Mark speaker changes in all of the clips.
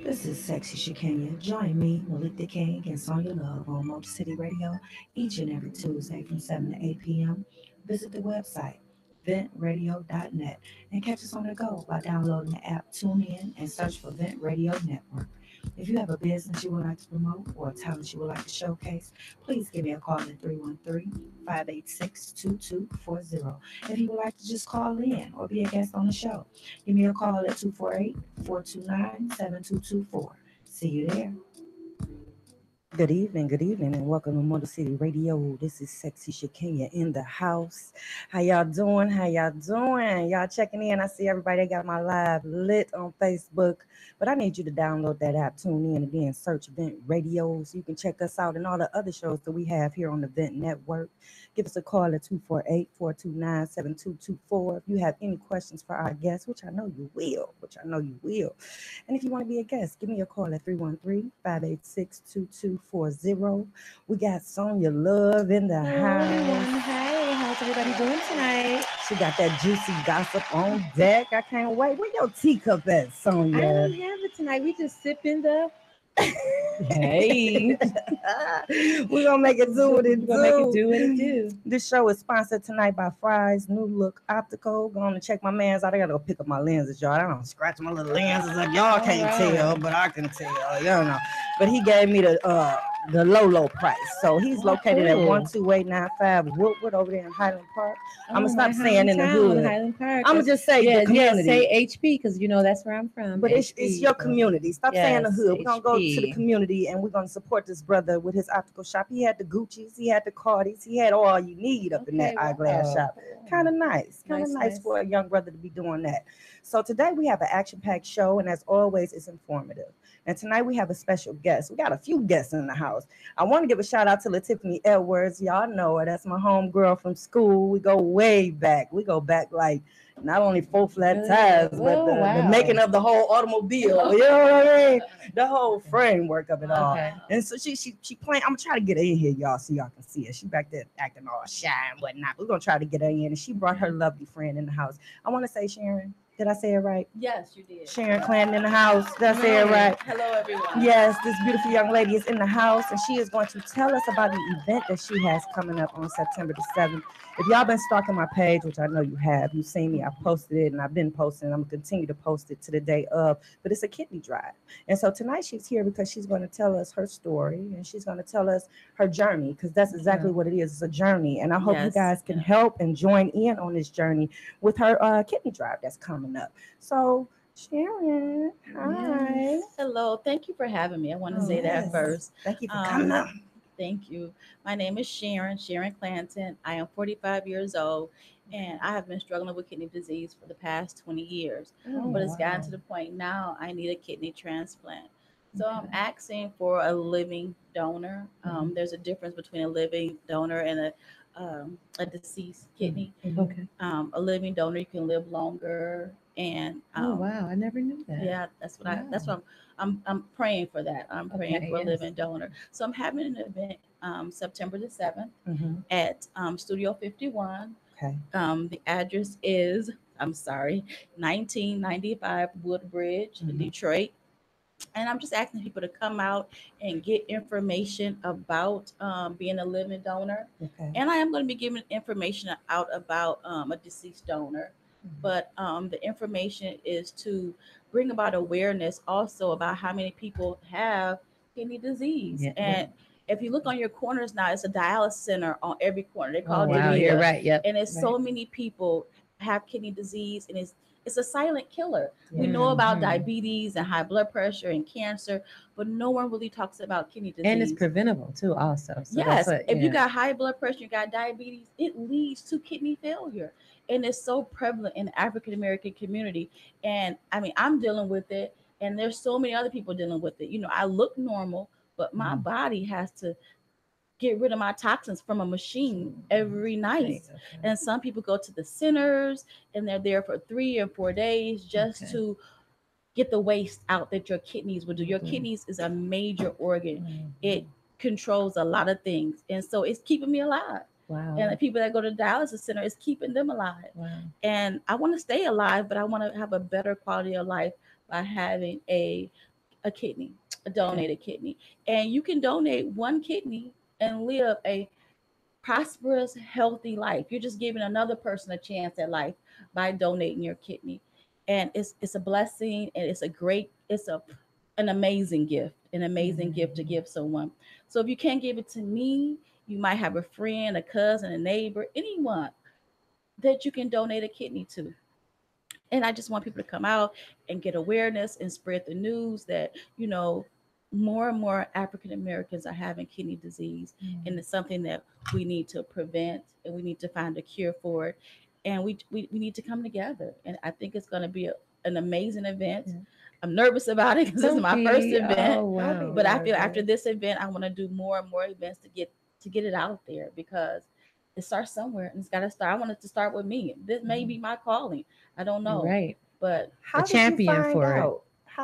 Speaker 1: This is Sexy Shikenya. Join me, Malik the King, and Sonya Love on Motor City Radio each and every Tuesday from 7 to 8 p.m. Visit the website, ventradio.net, and catch us on the go by downloading the app, tune in, and search for Vent Radio Network. If you have a business you would like to promote or a talent you would like to showcase, please give me a call at 313-586-2240. If you would like to just call in or be a guest on the show, give me a call at 248-429-7224. See you there. Good evening, and welcome to Motor City Radio. This is Sexy Shakaya in the house. How y'all doing? How y'all doing? Y'all checking in? I see everybody got my live lit on Facebook, but I need you to download that app, tune in, and then search Vent Radio so you can check us out and all the other shows that we have here on the Vent Network. Give us a call at 248-429-7224 if you have any questions for our guests, which I know you will. And if you want to be a guest, give me a call at 313-586-2240. We got Sonya Love in the
Speaker 2: Hello, everyone.
Speaker 1: house.
Speaker 2: Hey, how's everybody doing tonight?
Speaker 1: She got that juicy gossip on deck. I can't wait. Where your teacup at, Sonya?
Speaker 2: I don't have it tonight. We just sipping the. Hey,
Speaker 1: We're going to make it do what it
Speaker 2: we're gonna make it do what it
Speaker 1: do.
Speaker 2: do.
Speaker 1: This show is sponsored tonight by Fry's New Look Optical. Going to check my mans out. I got to go pick up my lenses, y'all. I don't scratch my little lenses up. Y'all can't tell, but I can tell. You know. But he gave me the low price. So he's located at 12895 Woodward over there in Highland Park. I'm going to stop saying in the hood.
Speaker 2: Highland Park.
Speaker 1: I'm going to just say the community.
Speaker 2: Say HP because that's where I'm from.
Speaker 1: But it's your community. Stop saying the hood. We're going to go to the community and we're going to support this brother with his optical shop. He had the Gucci's, he had the Cardis, he had all you need up in that eyeglass shop. Kind of nice. Nice for a young brother to be doing that. So today we have an action-packed show, and as always, it's informative. And tonight we have a special guest. We got a few guests in the house. I want to give a shout out to Tiffany Edwards. Y'all know her. That's my home girl from school. We go way back. We go back like not only 4 flat tires, but the making of the whole automobile. You know what I mean? The whole framework of it all. Okay. And so she playing. I'm gonna try to get her in here, y'all, so y'all can see her. She back there acting all shy and whatnot. We're gonna try to get her in, and she brought her lovely friend in the house. I want to say Sharon. Did I say it right?
Speaker 3: Yes, you did.
Speaker 1: Sharon Clanton in the house. Did I say it right?
Speaker 3: Hello, everyone.
Speaker 1: Yes, this beautiful young lady is in the house, and she is going to tell us about the event that she has coming up on September the 7th. If y'all been stalking my page, which I know you have, you've seen me. I posted it, and I've been posting. I'm going to continue to post it to the day of. But it's a kidney drive. And so tonight she's here because she's going to tell us her story, and she's going to tell us her journey, because that's exactly what it is. It's a journey. And I hope you guys can help and join in on this journey with her kidney drive that's coming up. So, Sharon, hi.
Speaker 3: Yes. Hello. Thank you for having me. I want to say that first.
Speaker 1: Thank you for coming up.
Speaker 3: Thank you. My name is Sharon Clanton. I am 45 years old, and I have been struggling with kidney disease for the past 20 years. But it's gotten to the point now I need a kidney transplant. So I'm asking for a living donor. There's a difference between a living donor and a deceased kidney. A living donor, you can live longer. And
Speaker 2: wow, I never knew that.
Speaker 3: Yeah, that's what I'm praying for that. I'm praying for a living donor. So I'm having an event September the 7th at Studio 51.
Speaker 1: Okay.
Speaker 3: The address is 1995 Woodbridge, Detroit. And I'm just asking people to come out and get information about being a living donor.
Speaker 1: Okay.
Speaker 3: And I am going to be giving information out about a deceased donor. But the information is to bring about awareness also about how many people have kidney disease. If you look on your corners now, it's a dialysis center on every corner. They call it DaVita.
Speaker 2: You're right. Yep.
Speaker 3: And it's so many people have kidney disease, and it's a silent killer. We know about diabetes and high blood pressure and cancer, but no one really talks about kidney disease.
Speaker 2: And it's preventable too, also. So
Speaker 3: if you got high blood pressure, you got diabetes, it leads to kidney failure. And it's so prevalent in the African American community. And I mean, I'm dealing with it, and there's so many other people dealing with it. You know, I look normal, but my body has to get rid of my toxins from a machine every night. And some people go to the centers and they're there for 3 or 4 days just to get the waste out that your kidneys will do. Your kidneys is a major organ. It controls a lot of things. And so it's keeping me alive.
Speaker 2: Wow.
Speaker 3: And the people that go to dialysis center is keeping them alive.
Speaker 2: Wow.
Speaker 3: And I want to stay alive, but I want to have a better quality of life by having a a kidney, a donated kidney. And you can donate one kidney and live a prosperous, healthy life. You're just giving another person a chance at life by donating your kidney. And it's a blessing, and it's an amazing gift, gift to give someone. So if you can't give it to me, you might have a friend, a cousin, a neighbor, anyone that you can donate a kidney to. And I just want people to come out and get awareness and spread the news that, more and more African Americans are having kidney disease. And it's something that we need to prevent, and we need to find a cure for it. And we need to come together. And I think it's going to be an amazing event. I'm nervous about it because this is my first event.
Speaker 2: Oh, wow.
Speaker 3: But I feel after this event, I want to do more and more events to get it out there, because it starts somewhere and it's got to start. I want it to start with me. This may be my calling. I don't know.
Speaker 2: Right.
Speaker 3: But
Speaker 1: how did
Speaker 2: champion
Speaker 1: you find
Speaker 2: for
Speaker 1: out?
Speaker 2: it.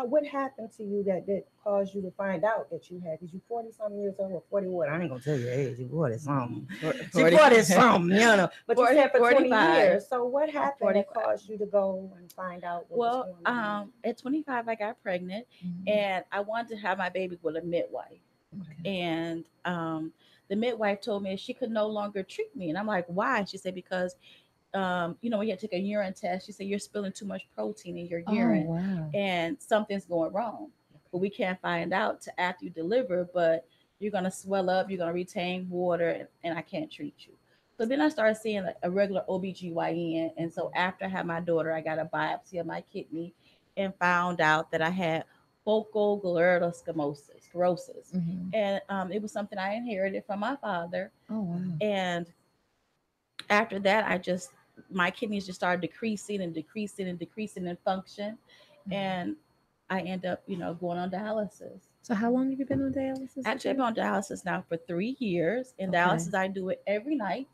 Speaker 1: What happened to you that caused you to find out that you had? Because you 40-something years old or 41. I ain't gonna tell your age. You 40-something. 40-something, But you said for 20 years. So what happened that caused you to go and find out what was going on?
Speaker 3: At 25, I got pregnant, and I wanted to have my baby with a midwife. Okay. And the midwife told me she could no longer treat me. And I'm like, why? She said, because when you had to take a urine test, she said, you're spilling too much protein in your urine.
Speaker 2: Wow.
Speaker 3: And something's going wrong. But we can't find out till after you deliver, but you're going to swell up, you're going to retain water, and I can't treat you. So then I started seeing a regular OBGYN. And so after I had my daughter, I got a biopsy of my kidney and found out that I had focal sclerosis. And it was something I inherited from my father.
Speaker 2: Oh, wow.
Speaker 3: And after that, my kidneys just started decreasing in function. And I end up, going on dialysis.
Speaker 2: So how long have you been on dialysis?
Speaker 3: Actually, I've been on dialysis now for 3 years. And dialysis, I do it every night.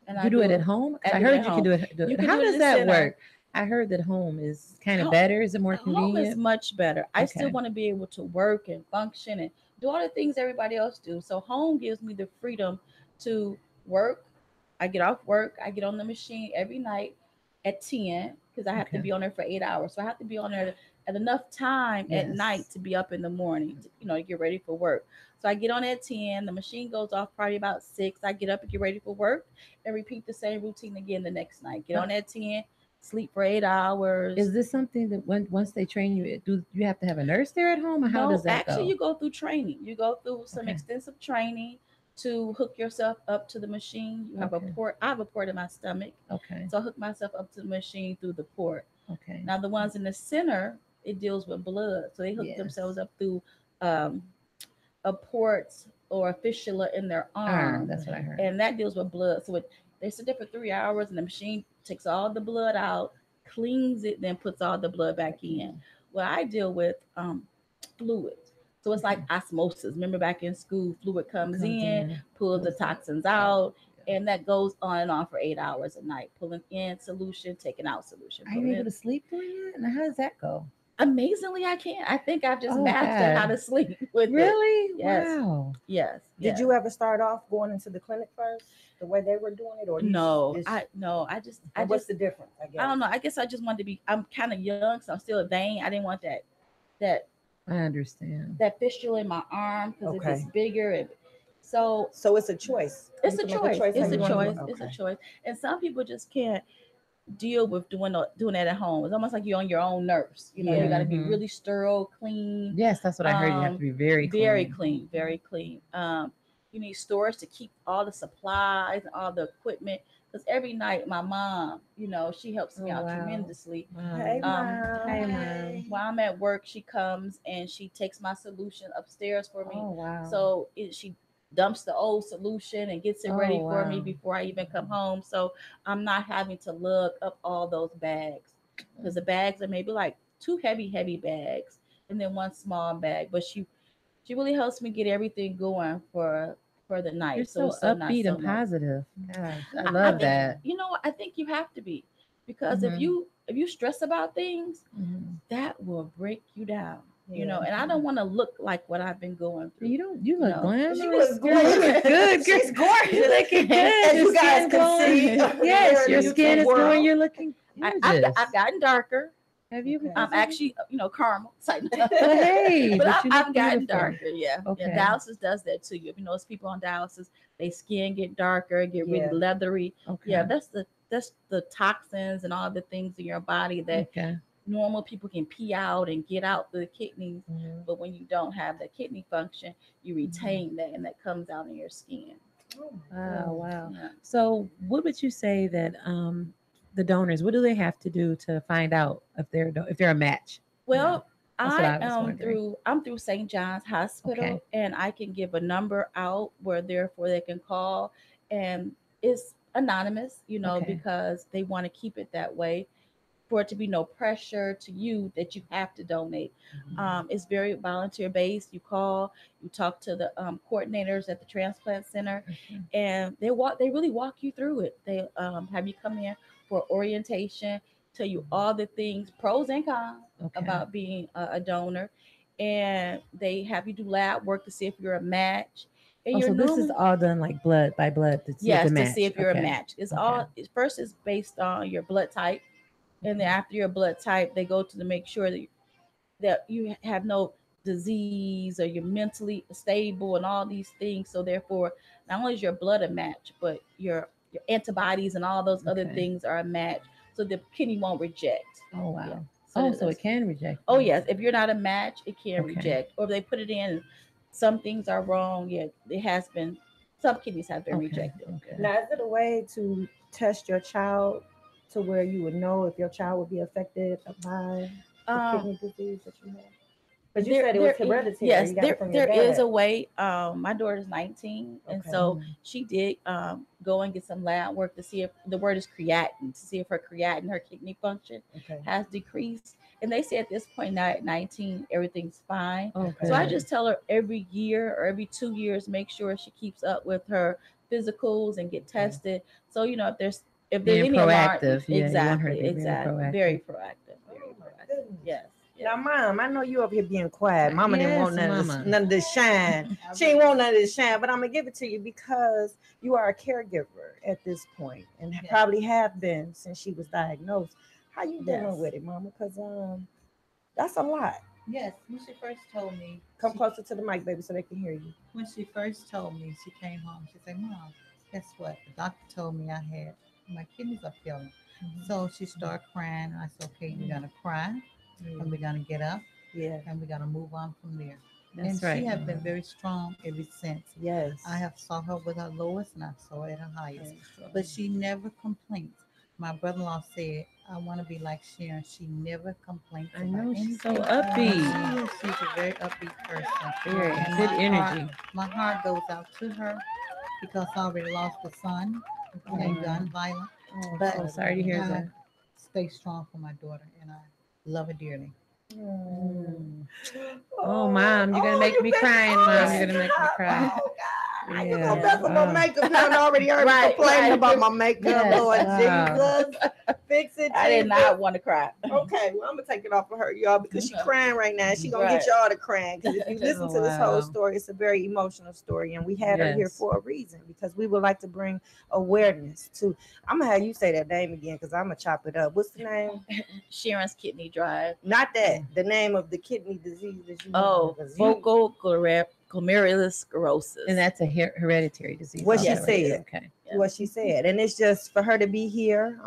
Speaker 3: And
Speaker 2: you do it at home? I heard you can do it. How does that work? I heard that home is kind of better. Is it more convenient?
Speaker 3: Home is much better. I still want to be able to work and function and do all the things everybody else do. So home gives me the freedom to work. I get off work. I get on the machine every night at 10 because I have to be on there for 8 hours. So I have to be on there at enough time at night to be up in the morning, to get ready for work. So I get on at 10. The machine goes off probably about 6. I get up and get ready for work and repeat the same routine again the next night. Get on at 10. Sleep for 8 hours.
Speaker 2: Is this something that once they train you, do you have to have a nurse there at home, or how does that go?
Speaker 3: Actually, you go through training. You go through some extensive training to hook yourself up to the machine. You have a port. I have a port in my stomach.
Speaker 2: Okay.
Speaker 3: So I hook myself up to the machine through the port.
Speaker 2: Okay.
Speaker 3: Now the ones in the center, it deals with blood. So they hook themselves up through a port or a fistula in their arm.
Speaker 2: That's what I heard.
Speaker 3: And that deals with blood. So they sit there for 3 hours, and the machine takes all the blood out, cleans it, then puts all the blood back in. Well, I deal with fluid. So it's like osmosis. Remember back in school, fluid comes in, pulls the toxins out, and that goes on and on for 8 hours a night, pulling in solution, taking out solution.
Speaker 2: Are you able to sleep during that? And how does that go?
Speaker 3: Amazingly, I can. I think I've just mastered how to sleep with
Speaker 2: Really?
Speaker 3: it. Yes.
Speaker 2: Wow.
Speaker 3: Yes.
Speaker 1: Did you ever start off going into the clinic first, the way they were doing it, or
Speaker 3: I just
Speaker 1: what's the difference? I guess
Speaker 3: I don't know. I guess I just wanted to be. I'm kind of young, so I'm still vain. I didn't want that.
Speaker 2: I understand.
Speaker 3: That fistula in my arm because it gets bigger. So
Speaker 1: it's a choice.
Speaker 3: It's a choice. It's a choice. And some people just can't deal with doing that at home. It's almost like you're on your own nurse. You got to be really sterile, clean.
Speaker 2: Yes, that's what I heard. You have to be very clean.
Speaker 3: Very clean. You need storage to keep all the supplies and all the equipment. Because every night, my mom, she helps me out tremendously.
Speaker 2: Wow.
Speaker 1: Hey, Mom.
Speaker 2: Hey, Mom.
Speaker 3: While I'm at work, she comes and she takes my solution upstairs for me.
Speaker 2: Oh, wow.
Speaker 3: So she dumps the old solution and gets it ready for me before I even come home. So I'm not having to lug up all those bags, because the bags are maybe like 2 heavy bags and then 1 small bag. But she really helps me get everything going for the night.
Speaker 2: You're so upbeat and positive. Gosh, I love that.
Speaker 3: I think you have to be, because if you stress about things, that will break you down. And I don't want to look like what I've been going through.
Speaker 2: You look glamorous.
Speaker 1: She looks good.
Speaker 2: Good.
Speaker 1: She's gorgeous.
Speaker 2: You're looking good.
Speaker 1: As you guys can see.
Speaker 2: Yes, your skin is glowing. You're looking gorgeous.
Speaker 3: I've gotten darker.
Speaker 2: Have you?
Speaker 1: Okay.
Speaker 3: I'm actually, caramel.
Speaker 2: Well, hey,
Speaker 3: but
Speaker 2: you
Speaker 3: I've
Speaker 2: look
Speaker 3: gotten
Speaker 2: beautiful.
Speaker 3: darker. Yeah.
Speaker 2: Okay.
Speaker 3: Yeah. Dialysis does that to you. If you notice people on dialysis, they skin get darker, get
Speaker 1: Yeah.
Speaker 3: really leathery.
Speaker 2: Okay.
Speaker 3: Yeah, that's the toxins and all the things in your body that
Speaker 2: Okay.
Speaker 3: normal people can pee out and get out the kidneys.
Speaker 1: Mhm.
Speaker 3: But when you don't have the kidney function, you retain that, and that comes out in your skin.
Speaker 1: Oh my
Speaker 2: Wow.
Speaker 1: God.
Speaker 2: Wow.
Speaker 3: Yeah.
Speaker 2: So, what would you say that the donors? What do they have to do to find out if they're a match?
Speaker 3: Well,
Speaker 2: That's what I
Speaker 3: I
Speaker 2: was
Speaker 3: am
Speaker 2: wondering.
Speaker 3: through St. John's Hospital,
Speaker 2: Okay.
Speaker 3: and I can give a number out where therefore they can call, and it's anonymous,
Speaker 2: Okay.
Speaker 3: because they want to keep it that way, for it to be no pressure to you that you have to donate. It's very volunteer based. You call, you talk to the coordinators at the transplant center,
Speaker 2: Okay.
Speaker 3: and they really walk you through it. They have you come in for orientation, tell you all the things, pros and cons
Speaker 2: Okay.
Speaker 3: about being a donor, and they have you do lab work to see if you're a match. And
Speaker 2: Oh,
Speaker 3: you're
Speaker 2: so this is
Speaker 3: normal.
Speaker 2: all done like blood by blood to see if
Speaker 3: Yes,
Speaker 2: the
Speaker 3: to
Speaker 2: match.
Speaker 3: see if you're
Speaker 2: Okay.
Speaker 3: a match. It's
Speaker 2: Okay.
Speaker 3: all first is based on your blood type, and then after your blood type, they go to make sure that you have no disease or you're mentally stable and all these things. So therefore, not only is your blood a match, but your antibodies and all those other
Speaker 2: Okay.
Speaker 3: things are a match. So the kidney won't reject.
Speaker 2: Oh wow.
Speaker 3: Yeah.
Speaker 2: So
Speaker 3: that's-
Speaker 2: it can reject.
Speaker 3: Oh yes, if you're not a match, it can
Speaker 2: Okay.
Speaker 3: reject. Or if they put it in, some things are wrong. Yeah, it has been. Some kidneys have been
Speaker 2: Okay.
Speaker 3: rejected.
Speaker 2: Okay.
Speaker 1: Now, is it a way to test your child to where you would know if your child would be affected by the
Speaker 3: Um,
Speaker 1: kidney disease that you have? Because you said it was hereditary.
Speaker 3: Yes,
Speaker 1: you got it from your
Speaker 3: there is
Speaker 1: dad.
Speaker 3: a way. My daughter's 19, and
Speaker 1: Okay.
Speaker 3: so she did go and get some lab work to see if the word is creatinine, to see if her creatinine, her kidney function,
Speaker 1: Okay.
Speaker 3: has decreased. And they say at this point now at 19, everything's fine.
Speaker 2: Okay.
Speaker 3: So I just tell her every year or every 2 years, make sure she keeps up with her physicals and get tested. So if there's
Speaker 2: Being
Speaker 3: any alarm,
Speaker 2: proactive. Yeah, you want her to
Speaker 3: exactly,
Speaker 2: be
Speaker 3: exactly,
Speaker 2: proactive.
Speaker 3: very proactive, very
Speaker 1: Oh, my
Speaker 3: proactive.
Speaker 1: goodness.
Speaker 3: Yes.
Speaker 1: Now, Mom, I know you up here being quiet. Mama didn't want
Speaker 2: Yes,
Speaker 1: none
Speaker 2: Mama.
Speaker 1: of this shine. She ain't want none of this shine, but I'm gonna give it to you because you are a caregiver at this point and probably have been since she was diagnosed. How you dealing
Speaker 3: Yes.
Speaker 1: with it, Mama? Because that's a lot.
Speaker 4: Yes, when she first told me,
Speaker 1: Come closer to the mic, baby, so they can hear you.
Speaker 4: when she first told me, she came home. She said, "Mom, guess what? The doctor told me I had my kidneys are failing." So she started crying, and I said, "Okay, you're gonna cry, and we're gonna get up,
Speaker 1: Yeah.
Speaker 4: and we're gonna move on from there."
Speaker 2: That's
Speaker 4: and
Speaker 2: right.
Speaker 4: she has been very strong ever since.
Speaker 1: Yes.
Speaker 4: I have saw her with her lowest, and I saw her at her highest, but she never complains. My brother-in-law said, "I want to be like Sharon. She never complains."
Speaker 2: I know,
Speaker 4: about
Speaker 2: she's so
Speaker 4: anything.
Speaker 2: upbeat.
Speaker 4: She's a very upbeat person.
Speaker 2: Very
Speaker 4: And
Speaker 2: good
Speaker 4: my
Speaker 2: energy.
Speaker 4: my heart goes out to her because I already lost a son in gun violence. But
Speaker 2: Oh, sorry to hear
Speaker 4: I
Speaker 2: that.
Speaker 4: stay strong for my daughter, and I love her dearly.
Speaker 2: Oh, Mom, you're gonna make
Speaker 1: you
Speaker 2: me
Speaker 1: make-
Speaker 2: cry,
Speaker 1: oh,
Speaker 2: Mom. You're gonna make me cry.
Speaker 1: Oh, God. How you
Speaker 2: Yeah.
Speaker 1: gonna mess with my
Speaker 2: Oh.
Speaker 1: makeup now? I already heard me
Speaker 3: Right,
Speaker 1: complaining
Speaker 3: right.
Speaker 1: about my makeup.
Speaker 2: Yes,
Speaker 1: Lord
Speaker 2: wow.
Speaker 1: Jesus. Fix it,
Speaker 3: I did
Speaker 1: Jesus.
Speaker 3: not want to cry.
Speaker 1: Okay, well, I'm gonna take it off of her, y'all, because she's crying right now. She gonna
Speaker 3: Right.
Speaker 1: get y'all to crying. Because if you listen
Speaker 2: Oh,
Speaker 1: to this whole
Speaker 2: wow.
Speaker 1: story, it's a very emotional story, and we had her here
Speaker 2: Yes.
Speaker 1: for a reason because we would like to bring awareness to. I'm gonna have you say that name again because I'm gonna chop it up. What's the name?
Speaker 3: Sharon's Kidney Drive.
Speaker 1: Not that. The name of the kidney disease that you.
Speaker 3: Oh,
Speaker 1: have, 'cause you-
Speaker 3: focal glomerular sclerosis.
Speaker 2: And that's a hereditary disease.
Speaker 1: What she
Speaker 2: also, right?
Speaker 1: said.
Speaker 2: Okay.
Speaker 1: what she said, and it's just for her to be here.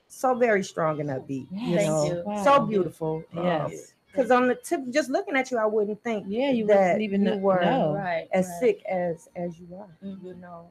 Speaker 1: So very strong and upbeat. You
Speaker 3: Thank
Speaker 1: know,
Speaker 3: you.
Speaker 2: Wow.
Speaker 1: so beautiful.
Speaker 2: Yes.
Speaker 1: Because on the tip, just looking at you, I wouldn't think
Speaker 2: Yeah, you
Speaker 1: that
Speaker 2: wouldn't even
Speaker 1: you were
Speaker 2: know.
Speaker 3: Right.
Speaker 1: as
Speaker 3: right.
Speaker 1: sick as you are.
Speaker 3: Mhm.
Speaker 1: You know,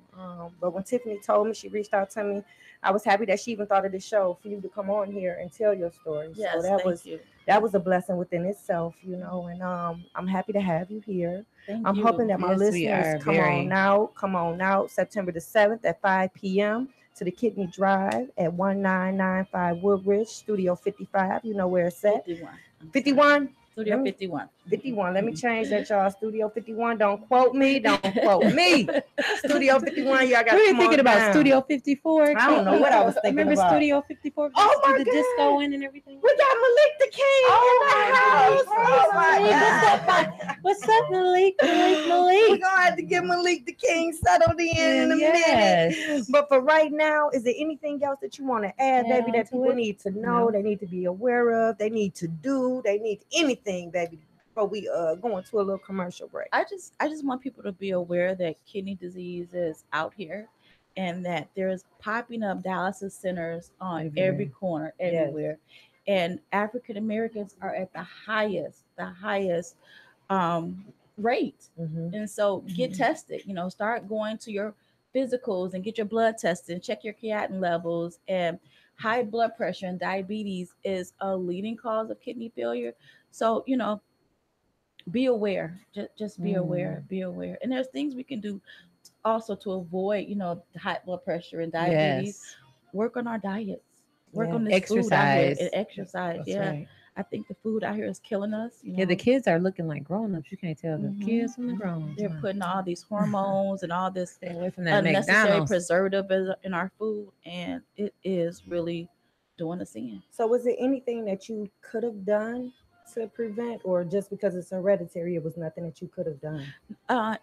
Speaker 1: but when Tiffany told me, she reached out to me. I was happy that she even thought of the show for you to come on here and tell your story.
Speaker 3: Yes,
Speaker 1: so that
Speaker 3: thank you.
Speaker 1: was a blessing within itself. You know, and I'm happy to have you here.
Speaker 3: Thank
Speaker 1: I'm
Speaker 3: you.
Speaker 1: hoping that my
Speaker 2: Yes, we are
Speaker 1: listeners come
Speaker 2: very-
Speaker 1: on out, September the 7th at 5 p.m. to the Kidney Drive at 1995 Woodridge, Studio 55. You know where it's at.
Speaker 3: 51.
Speaker 1: 51?
Speaker 3: Studio
Speaker 1: Let me-
Speaker 3: 51.
Speaker 1: 51. Let me change that, y'all. Studio 51. Don't quote me. Don't quote me. Studio 51. Y'all got.
Speaker 2: What were you thinking about? Studio 54?
Speaker 1: I don't know what I was thinking
Speaker 2: Remember
Speaker 1: about.
Speaker 2: Studio 54?
Speaker 1: Oh my
Speaker 2: the
Speaker 1: God.
Speaker 2: disco in and everything.
Speaker 1: We got Malik the King in the house. Oh my God.
Speaker 2: What's up, Malik?
Speaker 1: We're
Speaker 2: Malik.
Speaker 1: gonna have to get Malik the King settled in a
Speaker 2: Yes.
Speaker 1: minute. But for right now, is there anything else that you want to add,
Speaker 2: Add
Speaker 1: baby, that
Speaker 2: on to
Speaker 1: people
Speaker 2: it?
Speaker 1: need to know,
Speaker 2: No.
Speaker 1: they need to be aware of, they need to do, they need anything, baby, before we go into a little commercial break?
Speaker 3: I just want people to be aware that kidney disease is out here and that there's popping up dialysis centers on
Speaker 2: Everywhere.
Speaker 3: every corner,
Speaker 1: Yes.
Speaker 3: everywhere. And African Americans are at the highest rate.
Speaker 1: Mhm.
Speaker 3: And so get tested, start going to your physicals and get your blood tested, check your creatinine levels. And high blood pressure and diabetes is a leading cause of kidney failure. So, be aware. Just be aware. Be aware. And there's things we can do also to avoid, the high blood pressure and diabetes.
Speaker 2: Yes.
Speaker 3: Work on our diets. Work
Speaker 1: Yeah.
Speaker 3: on this food out here
Speaker 2: Exercise.
Speaker 3: and exercise.
Speaker 2: That's
Speaker 3: yeah.
Speaker 2: right.
Speaker 3: I think the food out here is killing us.
Speaker 2: Yeah, the kids are looking like grown-ups. You can't tell the
Speaker 3: Mhm.
Speaker 2: kids from the grown-ups.
Speaker 3: They're putting all these hormones and all this
Speaker 2: Stay away from that
Speaker 3: unnecessary
Speaker 2: McDonald's.
Speaker 3: preservative in our food, and it is really doing us in.
Speaker 1: So was there anything that you could have done to prevent, or just because it's hereditary, it was nothing that you could have done?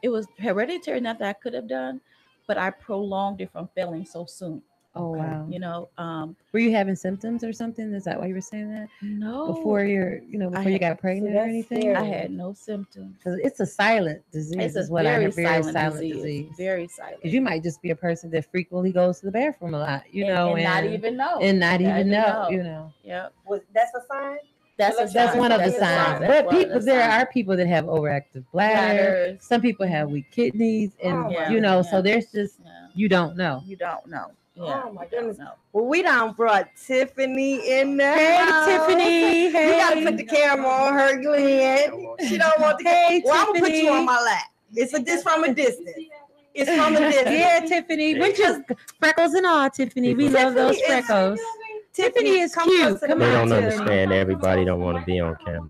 Speaker 3: It was hereditary, nothing I could have done, but I prolonged it from failing so soon.
Speaker 2: Oh,
Speaker 1: Okay.
Speaker 2: wow. Were you having symptoms or something? Is that why you were saying that?
Speaker 3: No,
Speaker 2: Before you got pregnant or
Speaker 1: that's
Speaker 2: anything?
Speaker 1: scary.
Speaker 3: I had no symptoms.
Speaker 2: Because it's a silent disease.
Speaker 3: It's a
Speaker 2: is what I
Speaker 3: very
Speaker 2: heard. Very
Speaker 3: silent disease. Very silent.
Speaker 2: Because you might just be a person that frequently goes to the bathroom a lot,
Speaker 3: and not even know.
Speaker 2: and not even
Speaker 3: know.
Speaker 2: know.
Speaker 3: Yep.
Speaker 1: That's a sign?
Speaker 3: That's
Speaker 2: That's one of the
Speaker 3: That's a sign.
Speaker 2: signs.
Speaker 3: That's
Speaker 2: But
Speaker 3: one of
Speaker 2: people,
Speaker 3: the
Speaker 2: there
Speaker 3: signs.
Speaker 2: are people that have overactive bladder.
Speaker 3: Bladders.
Speaker 2: Some people have weak kidneys, and
Speaker 1: Oh, my
Speaker 3: Yeah.
Speaker 2: so there's just
Speaker 3: Yeah.
Speaker 2: you don't know.
Speaker 3: You don't know. Yeah.
Speaker 1: Oh, my
Speaker 3: you don't
Speaker 1: goodness.
Speaker 3: know.
Speaker 1: Well, we done brought Tiffany in the
Speaker 2: Hey,
Speaker 1: house.
Speaker 2: Tiffany.
Speaker 1: You gotta put the camera on her, Glenn. She don't want the
Speaker 2: Hey,
Speaker 1: Well, I'm gonna put you
Speaker 2: Tiffany.
Speaker 1: on my lap. This from a distance. It's from a distance.
Speaker 2: Yeah, Tiffany. We're just freckles and all, Tiffany. We love those
Speaker 1: Tiffany is-
Speaker 2: freckles. Tiffany is
Speaker 1: come
Speaker 2: cute.
Speaker 1: close to the
Speaker 2: Come
Speaker 5: They
Speaker 2: on,
Speaker 5: don't
Speaker 1: mic.
Speaker 2: Tiffany.
Speaker 5: understand. Everybody don't want to be on camera.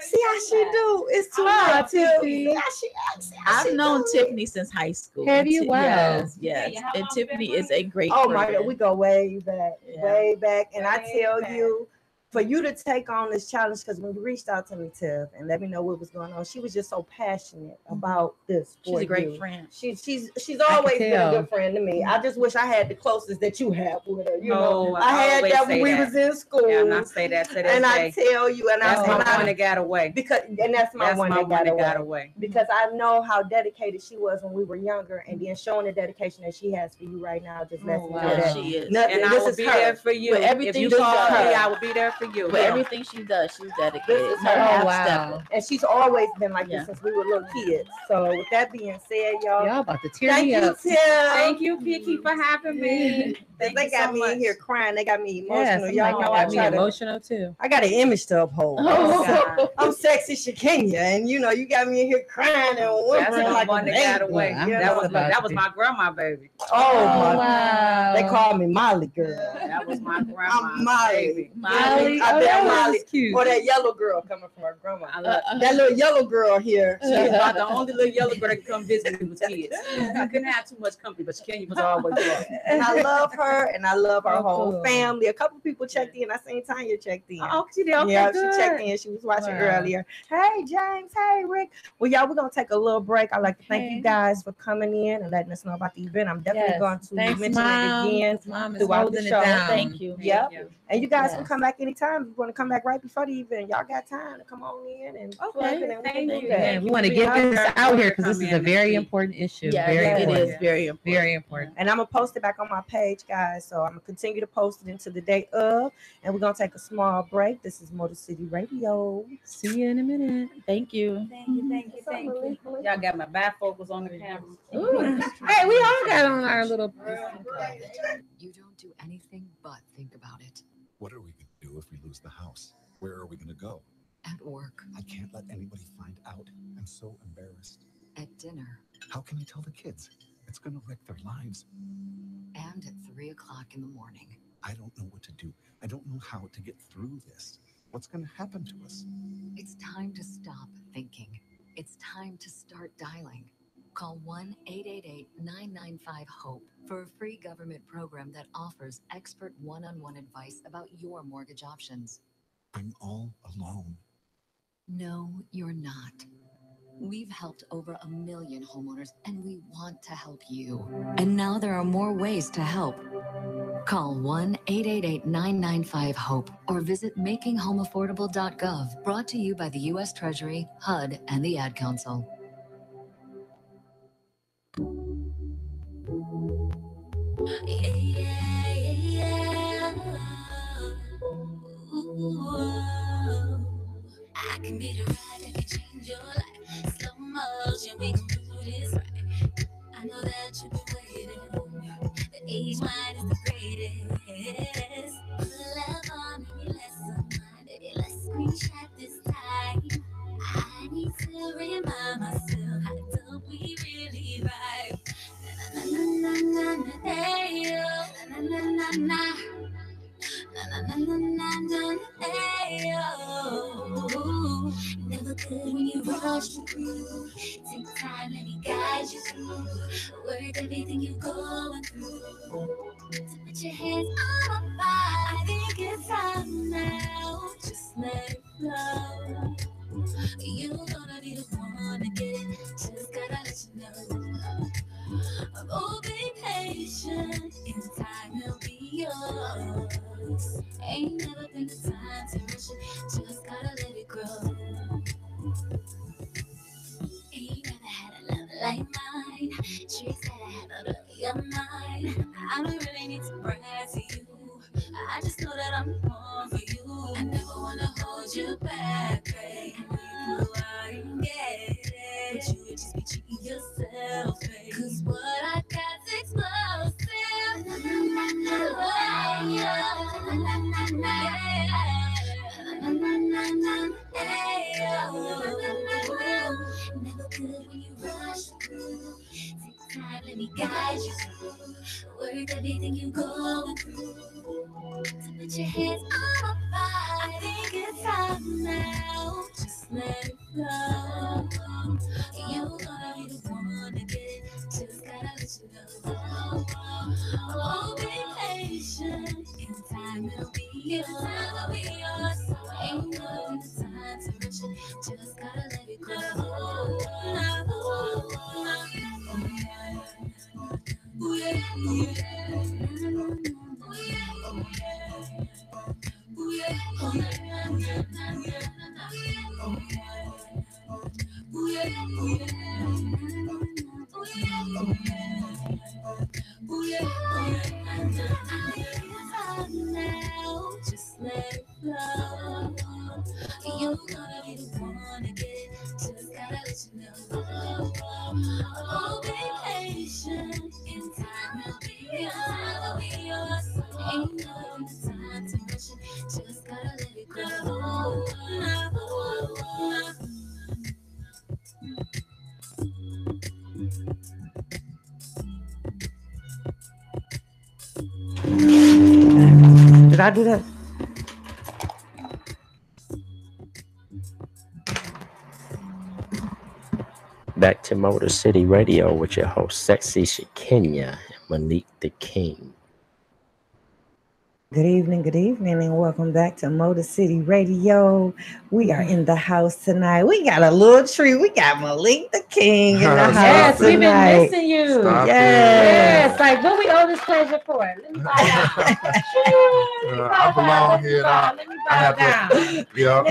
Speaker 1: See how she do? It's too
Speaker 2: Oh,
Speaker 1: much.
Speaker 2: Tiffany.
Speaker 1: See how she acts. How she
Speaker 3: I've known
Speaker 1: do.
Speaker 3: Tiffany since high school.
Speaker 2: Have you? Wow.
Speaker 3: Yes, yes. And Tiffany is a great
Speaker 1: Oh my
Speaker 3: friend.
Speaker 1: God, we go way back,
Speaker 3: Yeah.
Speaker 1: way back. And I
Speaker 6: Way
Speaker 1: tell
Speaker 6: back.
Speaker 1: you, for you to take on this challenge, because when you reached out to me, Tiff, and let me know what was going on, she was just so passionate about this.
Speaker 3: She's
Speaker 1: for
Speaker 3: a great
Speaker 1: you.
Speaker 3: friend.
Speaker 1: She's always been a
Speaker 2: tell.
Speaker 1: good friend to me. I just wish I had the closest that you have with her. You know,
Speaker 6: Oh,
Speaker 1: I had
Speaker 6: always
Speaker 1: that when
Speaker 6: say
Speaker 1: we
Speaker 6: that.
Speaker 1: was in school,
Speaker 6: Yeah, I'm not say that to this
Speaker 1: and I
Speaker 6: day.
Speaker 1: tell you, and
Speaker 6: That's
Speaker 1: I
Speaker 6: my
Speaker 1: and
Speaker 6: one
Speaker 1: I,
Speaker 6: that got away.
Speaker 1: because and that's my
Speaker 6: That's
Speaker 1: one
Speaker 6: my
Speaker 1: that
Speaker 6: one
Speaker 1: got
Speaker 6: that got
Speaker 1: away.
Speaker 6: away.
Speaker 1: Because I know how dedicated she was when we were younger, and then showing the dedication that she has for you right now just lets me know
Speaker 2: wow.
Speaker 1: that
Speaker 3: She is.
Speaker 1: nothing.
Speaker 6: And I
Speaker 1: This
Speaker 6: will
Speaker 1: is
Speaker 6: be
Speaker 1: her.
Speaker 6: there for you.
Speaker 3: With
Speaker 6: If
Speaker 3: everything
Speaker 6: you
Speaker 3: she
Speaker 6: call
Speaker 3: does.
Speaker 6: me, I will be there for you.
Speaker 3: But everything she does, she's dedicated.
Speaker 1: This is
Speaker 3: No
Speaker 1: her.
Speaker 3: half
Speaker 2: Oh, wow.
Speaker 3: stepping.
Speaker 1: And she's always been like
Speaker 3: Yeah.
Speaker 1: this since we were little kids. So with that being said, y'all,
Speaker 2: Y'all about to tear
Speaker 1: thank
Speaker 2: me
Speaker 1: you,
Speaker 2: up.
Speaker 1: Tim.
Speaker 6: Thank you, Kiki, for having me. Thank
Speaker 1: They
Speaker 6: you
Speaker 1: got
Speaker 6: so
Speaker 1: me
Speaker 6: much.
Speaker 1: in here crying. They got me
Speaker 2: Yes,
Speaker 1: emotional. Y'all know
Speaker 2: got
Speaker 1: I
Speaker 2: me
Speaker 1: try to.
Speaker 2: emotional too.
Speaker 1: I got an image to uphold.
Speaker 3: Oh,
Speaker 6: God.
Speaker 1: I'm sexy Shakenya, and you know you got me in here crying and
Speaker 6: That's
Speaker 1: whimpering
Speaker 6: the
Speaker 1: like
Speaker 6: one
Speaker 1: a
Speaker 6: that got
Speaker 1: baby.
Speaker 6: away.
Speaker 2: Well, I'm
Speaker 6: That was
Speaker 2: about
Speaker 6: that
Speaker 2: to
Speaker 6: was
Speaker 2: be-
Speaker 6: my grandma, baby.
Speaker 1: Oh my!
Speaker 2: wow.
Speaker 1: They call me Molly girl.
Speaker 6: That was my grandma,
Speaker 1: I'm Molly.
Speaker 6: baby.
Speaker 2: Molly.
Speaker 1: I
Speaker 2: Oh,
Speaker 1: bet
Speaker 2: that
Speaker 1: Molly.
Speaker 2: was cute.
Speaker 1: Or that yellow girl coming from her grandma.
Speaker 6: I love.
Speaker 1: That little yellow girl here.
Speaker 6: She's about the only little yellow girl that could come visit me with kids. I couldn't have too much company, but Kenya was always there.
Speaker 1: And I love her, and I love her
Speaker 2: Oh,
Speaker 1: whole
Speaker 2: cool.
Speaker 1: family. A couple people checked in. I seen Tanya checked in.
Speaker 6: Oh, she did okay.
Speaker 1: Yeah,
Speaker 6: Good.
Speaker 1: she checked in. She was watching
Speaker 2: Wow.
Speaker 1: earlier. Hey, James. Hey, Rick. Well, y'all, we're going to take a little break. I'd like to thank
Speaker 2: Okay.
Speaker 1: you guys for coming in and letting us know about the event. I'm definitely
Speaker 2: Yes.
Speaker 1: going to
Speaker 2: Thanks,
Speaker 1: mention
Speaker 2: Mom.
Speaker 1: it again.
Speaker 2: Mom is
Speaker 1: throughout
Speaker 2: holding
Speaker 1: the
Speaker 2: it
Speaker 1: show.
Speaker 2: down.
Speaker 3: Thank you.
Speaker 1: Yep.
Speaker 6: Thank you.
Speaker 1: And you guys
Speaker 2: Yes.
Speaker 1: can come back anytime. If you want to come back right before the event, y'all got time to come on in and
Speaker 6: Okay,
Speaker 1: plug it, and we can
Speaker 6: thank
Speaker 1: do
Speaker 6: you.
Speaker 1: that.
Speaker 2: Yeah, we
Speaker 6: you
Speaker 2: want to
Speaker 6: for
Speaker 2: get
Speaker 6: being
Speaker 2: this
Speaker 6: out there.
Speaker 2: out here because this
Speaker 6: Come
Speaker 2: is
Speaker 6: in
Speaker 2: a
Speaker 6: and
Speaker 2: very
Speaker 6: see.
Speaker 2: important issue.
Speaker 3: Yeah,
Speaker 2: very
Speaker 3: it
Speaker 2: important.
Speaker 3: is very important.
Speaker 2: Very important.
Speaker 1: And I'm gonna post it back on my page, guys. So I'm gonna continue to post it into the day of, and we're gonna take a small break. This is Motor City Radio.
Speaker 2: See you in a minute.
Speaker 3: Thank you.
Speaker 6: Thank you. Y'all got my bifocals on the camera.
Speaker 3: Ooh.
Speaker 2: Hey, we all got on our little.
Speaker 7: You don't do anything but think about it.
Speaker 8: What are we going to do if we lose the house? Where are we going to go?
Speaker 7: At work,
Speaker 8: I can't let anybody find out. I'm so embarrassed.
Speaker 7: at dinner,
Speaker 8: How can I tell the kids? It's going to wreck their lives.
Speaker 7: and at 3 o'clock in the morning.
Speaker 8: I don't know what to do. I don't know how to get through this. What's going to happen to us?
Speaker 7: It's time to stop thinking. It's time to start dialing. Call 1-888-995-HOPE for a free government program that offers expert one-on-one advice about your mortgage options.
Speaker 8: I'm all alone.
Speaker 7: No, you're not. We've helped over 1 million homeowners, and we want to help you. And now there are more ways to help. Call 1-888-995-HOPE or visit makinghomeaffordable.gov. Brought to you by the U.S. Treasury, HUD, and the Ad Council.
Speaker 9: I can be the ride that can change your life. Slow motion, we can do this right. I know that you've been waiting. The age mine is the greatest. Love on me, less on mine, baby. Let's screenshot this time. I need to remind myself how dope we really vibe. Na na na na na, hey yo, na na na na. Na na na na na, hey yo. Never could when you rush through. Take time, let me guide you through. Work everything you're going through. So put your hands on my fire. I think it's time now. Just let it flow. You're gonna be the one to get it. Just gotta let you know. Oh, be patient. In time, it'll be yours. Ain't never been the time to rush it. Just gotta let it grow. Ain't never had a love like mine. Tricks that I have out of your mind. I don't really need to brag to you. I just know that I'm born for you. I never wanna hold you back, babe. You are engaged, but you would just be cheating yourself, babe. Cause what I got's explosive. Na na na na, yeah. Na na na na, yeah. Na na na na, hey yo. Never good when you rush through. Take time, let me guide you through. Work everything you're going through. So put your hands on my fire. I think it's time now. Just let it flow. You're gonna be the one to get it. Just gotta let you know. Oh, be patient. In time it'll be yours. Ain't no time to rush it. Just gotta let it go. Ooh, yeah, ooh, yeah. Just let it flow. You're gonna be the one to get it. Just gotta let you know. Oh, be patient. In time it'll be yours. Ain't no time to rush it. Just gotta let it go.
Speaker 1: Did I do that?
Speaker 5: Back to Motor City Radio with your host, Sexy Shakenya and Monique the King.
Speaker 1: Good evening, and welcome back to Motor City Radio. We are in the house tonight. We got a little treat. We got Malik the King in the house
Speaker 2: Yes, we've been
Speaker 1: tonight.
Speaker 2: missing you.
Speaker 8: Stop
Speaker 2: Yes, like what we owe this pleasure for? Let me find out.
Speaker 8: I belong here.
Speaker 2: Let me bow down.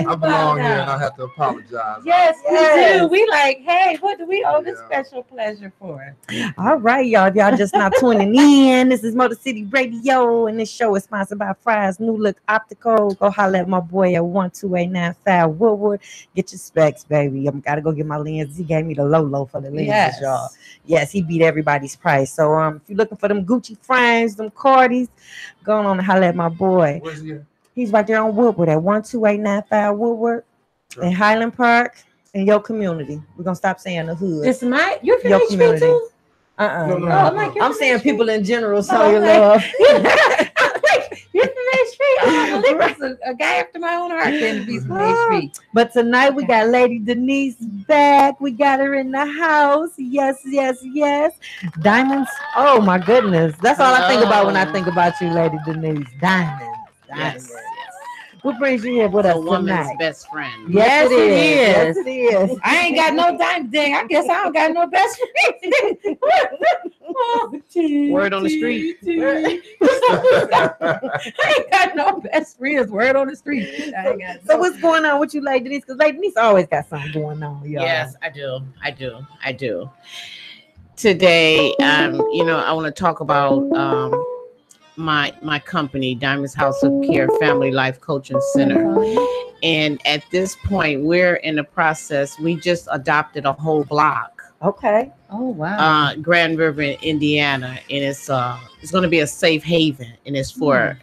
Speaker 8: I belong here, and I have to apologize.
Speaker 2: Yes,
Speaker 1: Yes.
Speaker 2: we do. We like, hey, what do we owe this special pleasure for?
Speaker 1: All right, y'all. If y'all just not tuning in, this is Motor City Radio, and this show is sponsored by Fry's New Look Optical. Go holler at my boy at 12895 Woodward. Get your specs, baby. I'm gotta go get my lenses. He gave me the low for the lenses,
Speaker 2: Yes.
Speaker 1: y'all. Yes, he beat everybody's price. So if you're looking for them Gucci frames, them Cardis, go on and holler at my boy.
Speaker 8: Where's he at?
Speaker 1: He's right there on Woodward at 12895 Woodward in Highland Park in your community. We're gonna stop saying the hood.
Speaker 2: It's my you're from
Speaker 1: Your
Speaker 2: HP
Speaker 1: community.
Speaker 2: too?
Speaker 8: No.
Speaker 1: I'm
Speaker 2: like, you're
Speaker 1: I'm
Speaker 2: from
Speaker 1: saying
Speaker 2: HP?
Speaker 1: people in general, so
Speaker 2: Oh,
Speaker 1: you
Speaker 2: okay.
Speaker 1: love.
Speaker 2: You're from HP? a guy after my own heart can be some HB.
Speaker 1: But tonight we got Lady Denise back. We got her in the house. Yes, yes, yes. Diamonds. Oh my goodness. That's all I think about when I think about you, Lady Denise. Diamonds.
Speaker 6: Yes.
Speaker 1: What brings you here with us
Speaker 6: A woman's
Speaker 1: tonight?
Speaker 6: best friend.
Speaker 1: Yes, it is. Yes,
Speaker 2: is.
Speaker 1: it is.
Speaker 2: I ain't got no diamond thing. I guess I don't got no best friend.
Speaker 6: Word on the street.
Speaker 2: I ain't got no best friends. Word on the street. I ain't got
Speaker 1: So
Speaker 2: no-
Speaker 1: what's going on with you, Lady Denise? Because Lady Denise always got something going on, y'all.
Speaker 6: Yes, I do. Today, you know, I want to talk about my company, Diamond's House of Care Family Life Coaching Center. And at this point, we're in the process. We just adopted a whole block,
Speaker 1: Okay.
Speaker 2: Oh wow.
Speaker 6: Grand River, Indiana, and it's going to be a safe haven, and it's for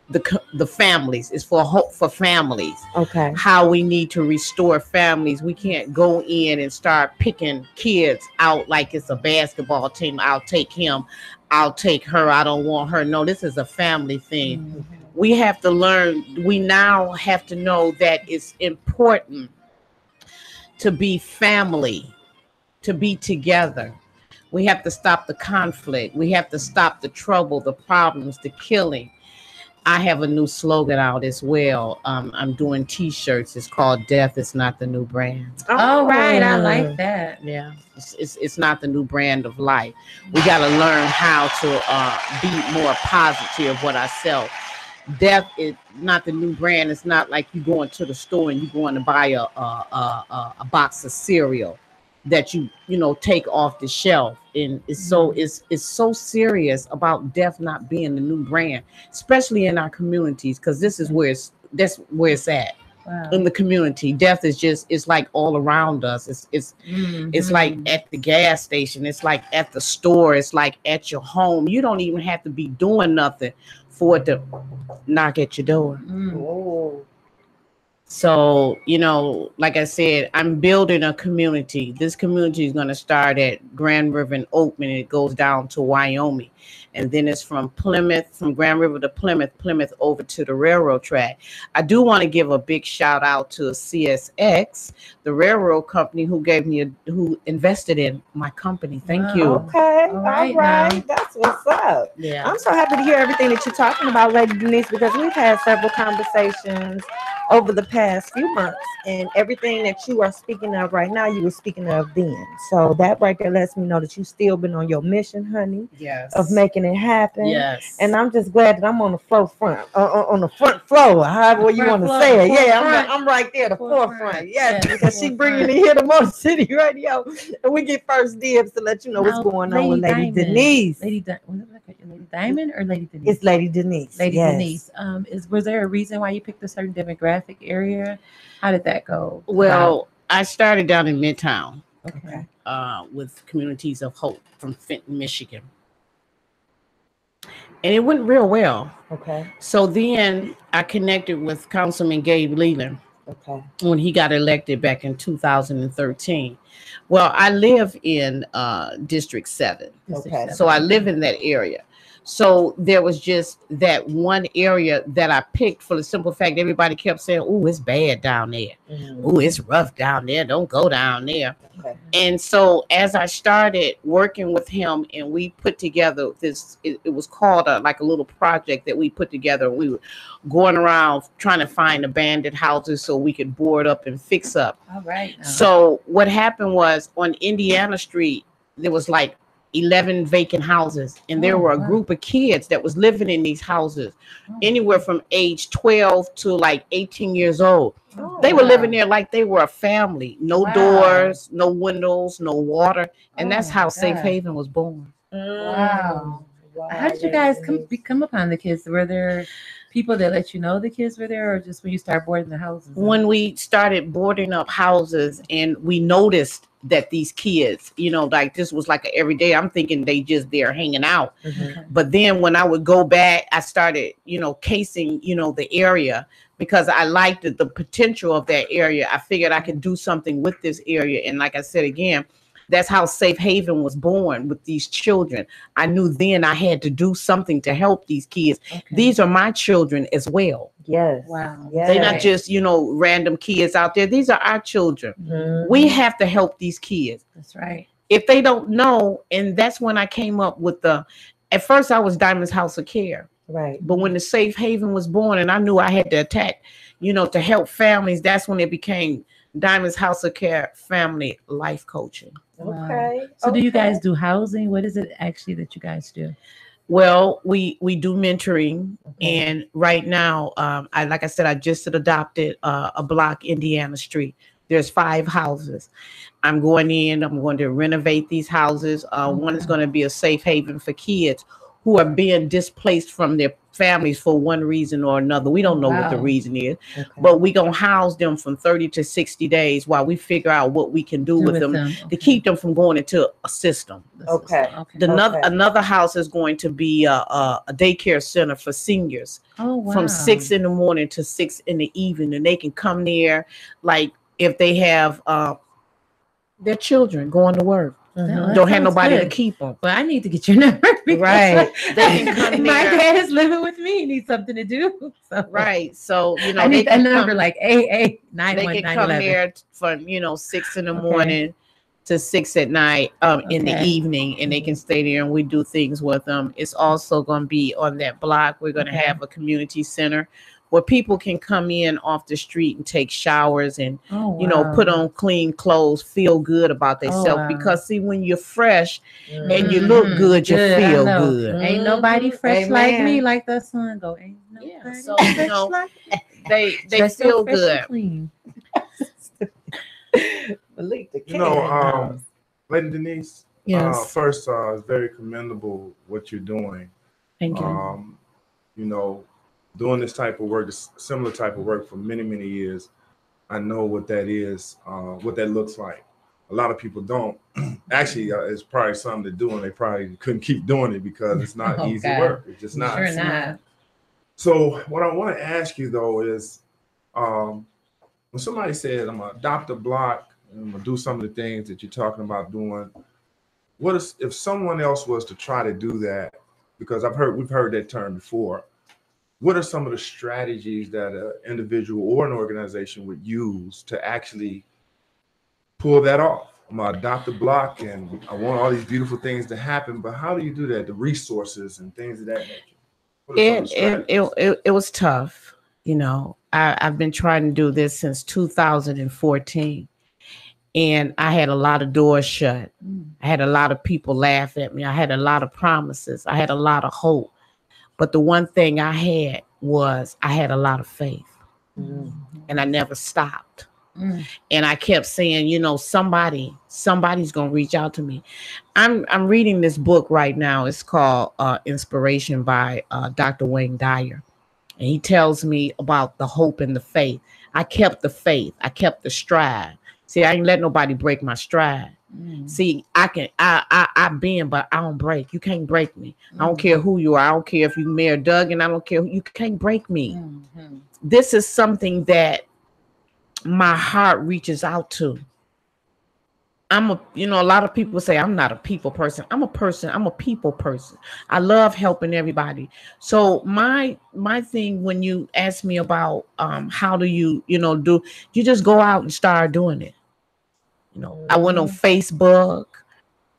Speaker 6: the families. It's for families.
Speaker 1: Okay.
Speaker 6: How we need to restore families. We can't go in and start picking kids out like it's a basketball team. I'll take him. I'll take her. I don't want her. No, this is a family thing. We have to learn. We now have to know that it's important to be family, to be together. We have to stop the conflict. We have to stop the trouble, the problems, the killing. I have a new slogan out as well. I'm doing T-shirts. It's called "Death is not the new brand."
Speaker 2: Oh right, I like that.
Speaker 6: Yeah, it's not the new brand of life. We got to learn how to be more positive with ourselves. Death is not the new brand. It's not like you going to the store and you going to buy a box of cereal that you know take off the shelf. And it's so serious about death not being the new brand, especially in our communities, because that's where it's at.
Speaker 2: Wow.
Speaker 6: In the community. Death is just, it's like all around us. It's like at the gas station, it's like at the store, it's like at your home. You don't even have to be doing nothing for it to knock at your door.
Speaker 1: Oh.
Speaker 6: So, you know, like I said, I'm building a community. This community is going to start at Grand River and Oakman, and it goes down to Wyoming. And then it's from Plymouth, from Grand River to Plymouth over to the railroad track. I do want to give a big shout out to CSX, the railroad company who invested in my company. Thank you.
Speaker 1: Okay.
Speaker 2: All
Speaker 1: All
Speaker 2: right,
Speaker 1: right.
Speaker 2: now.
Speaker 1: That's what's up.
Speaker 6: Yeah.
Speaker 1: I'm so happy to hear everything that you're talking about, Lady Denise, because we've had several conversations over the past few months, and everything that you are speaking of right now, you were speaking of then. So that right there lets me know that you still been on your mission, honey,
Speaker 6: Yes.
Speaker 1: of making it happen.
Speaker 6: Yes.
Speaker 1: And I'm just glad that I'm on the forefront, on the front floor, however you want to say it. Yeah, I'm right there, the forefront. Yes, because she bringing it here to Motor City Radio, and we get first dibs to let you know what's going on with Lady Denise.
Speaker 2: Lady Diamond or Lady Denise?
Speaker 1: It's Lady Denise.
Speaker 2: Lady
Speaker 1: yes.
Speaker 2: Denise. Was there a reason why you picked a certain demographic area? How did that go?
Speaker 6: Well, I started down in Midtown.
Speaker 1: Okay.
Speaker 6: With Communities of Hope from Fenton, Michigan. And it went real well.
Speaker 1: Okay.
Speaker 6: So then I connected with Councilman Gabe Leland
Speaker 1: Okay.
Speaker 6: when he got elected back in 2013. Well, I live in District 7.
Speaker 1: Okay.
Speaker 6: So I live in that area. So there was just that one area that I picked for the simple fact everybody kept saying, "Oh, it's bad down there. Oh, it's rough down there. Don't go down there."
Speaker 1: Okay.
Speaker 6: And so as I started working with him, and we put together this, it was called like a little project that we put together. We were going around trying to find abandoned houses so we could board up and fix up.
Speaker 2: All right.
Speaker 6: So what happened was on Indiana Street, there was like 11 vacant houses, and there were a group of kids that was living in these houses, anywhere from age 12 to like 18 years old. They were living there like they were a family. No doors, no windows, no water, and that's how Safe Haven was born.
Speaker 2: Wow. How did you guys come upon the kids? Were there people that let you know the kids were there, or just when you start boarding the houses?
Speaker 6: When we started boarding up houses and we noticed that these kids, you know, like this was like an everyday, I'm thinking they just there hanging out. But then when I would go back, I started, you know, casing, you know, the area, because I liked the potential of that area. I figured I could do something with this area. And like I said, again, That's how Safe Haven was born with these children. I knew then I had to do something to help these kids.
Speaker 2: Okay.
Speaker 6: These are my children as well.
Speaker 1: Yes.
Speaker 2: Wow.
Speaker 1: Yes.
Speaker 6: They're not just, random kids out there. These are our children.
Speaker 1: Mm-hmm.
Speaker 6: We have to help these kids.
Speaker 2: That's right.
Speaker 6: If they don't know, and that's when I came up with at first I was Diamond's House of Care.
Speaker 1: Right.
Speaker 6: But when the Safe Haven was born and I knew I had to attack, to help families, that's when it became Diamond's House of Care Family Life Coaching.
Speaker 1: Okay.
Speaker 2: So do you guys do housing? What is it actually that you guys do?
Speaker 6: Well, we do mentoring, and right now, like I said, I just adopted a block, Indiana Street. There's 5 houses. I'm going to renovate these houses. One is going to be a safe haven for kids who are being displaced from their families for one reason or another. We don't know what the reason is, but we're going to house them from 30 to 60 days while we figure out what we can do with them to keep them from going into a system. Another house is going to be a daycare center for seniors from 6 in the morning to 6 in the evening. And they can come there like if they have their children going to work. Don't have nobody to keep them.
Speaker 2: But I need to get your number.
Speaker 6: Right. They can come
Speaker 2: My dad is living with me. He needs something to do. So.
Speaker 6: Right. So,
Speaker 2: I need that number like AA 91911.
Speaker 6: They can come there from, 6 in the morning to 6 at night in the evening, and they can stay there and we do things with them. It's also going to be on that block. We're going to have a community center where people can come in off the street and take showers and, put on clean clothes, feel good about themselves. Because see, when you're fresh and you look good, you feel good.
Speaker 2: Ain't nobody fresh like me, like the sun go. Ain't nobody
Speaker 6: so
Speaker 2: fresh
Speaker 6: they feel good.
Speaker 1: Malik,
Speaker 10: Lady Denise, first, it's very commendable what you're doing.
Speaker 6: Thank you.
Speaker 10: Doing this type of work, similar type of work for many, many years. I know what that is, what that looks like. A lot of people don't. Actually, it's probably some that do, and they probably couldn't keep doing it because it's not easy work. It's just not.
Speaker 2: Sure not.
Speaker 10: So what I want to ask you, though, is when somebody says, I'm going to adopt a block and I'm going to do some of the things that you're talking about doing, what if someone else was to try to do that? Because we've heard that term before. What are some of the strategies that an individual or an organization would use to actually pull that off? I'm going to adopt a block and I want all these beautiful things to happen, but how do you do that? The resources and things of that nature.
Speaker 6: It was tough. I've been trying to do this since 2014. And I had a lot of doors shut. I had a lot of people laugh at me. I had a lot of promises. I had a lot of hope. But the one thing I had was I had a lot of faith, and I never stopped. And I kept saying, somebody's going to reach out to me. I'm reading this book right now. It's called Inspiration by Dr. Wayne Dyer. And he tells me about the hope and the faith. I kept the faith. I kept the stride. See, I ain't let nobody break my stride. See, I bend, but I don't break. You can't break me. I don't care who you are. I don't care if you Mayor Doug, and I don't care. You can't break me. This is something that my heart reaches out to. A lot of people say I'm not a people person. I'm a person. I'm a people person. I love helping everybody. So my thing, when you ask me about how do you just go out and start doing it. I went on Facebook.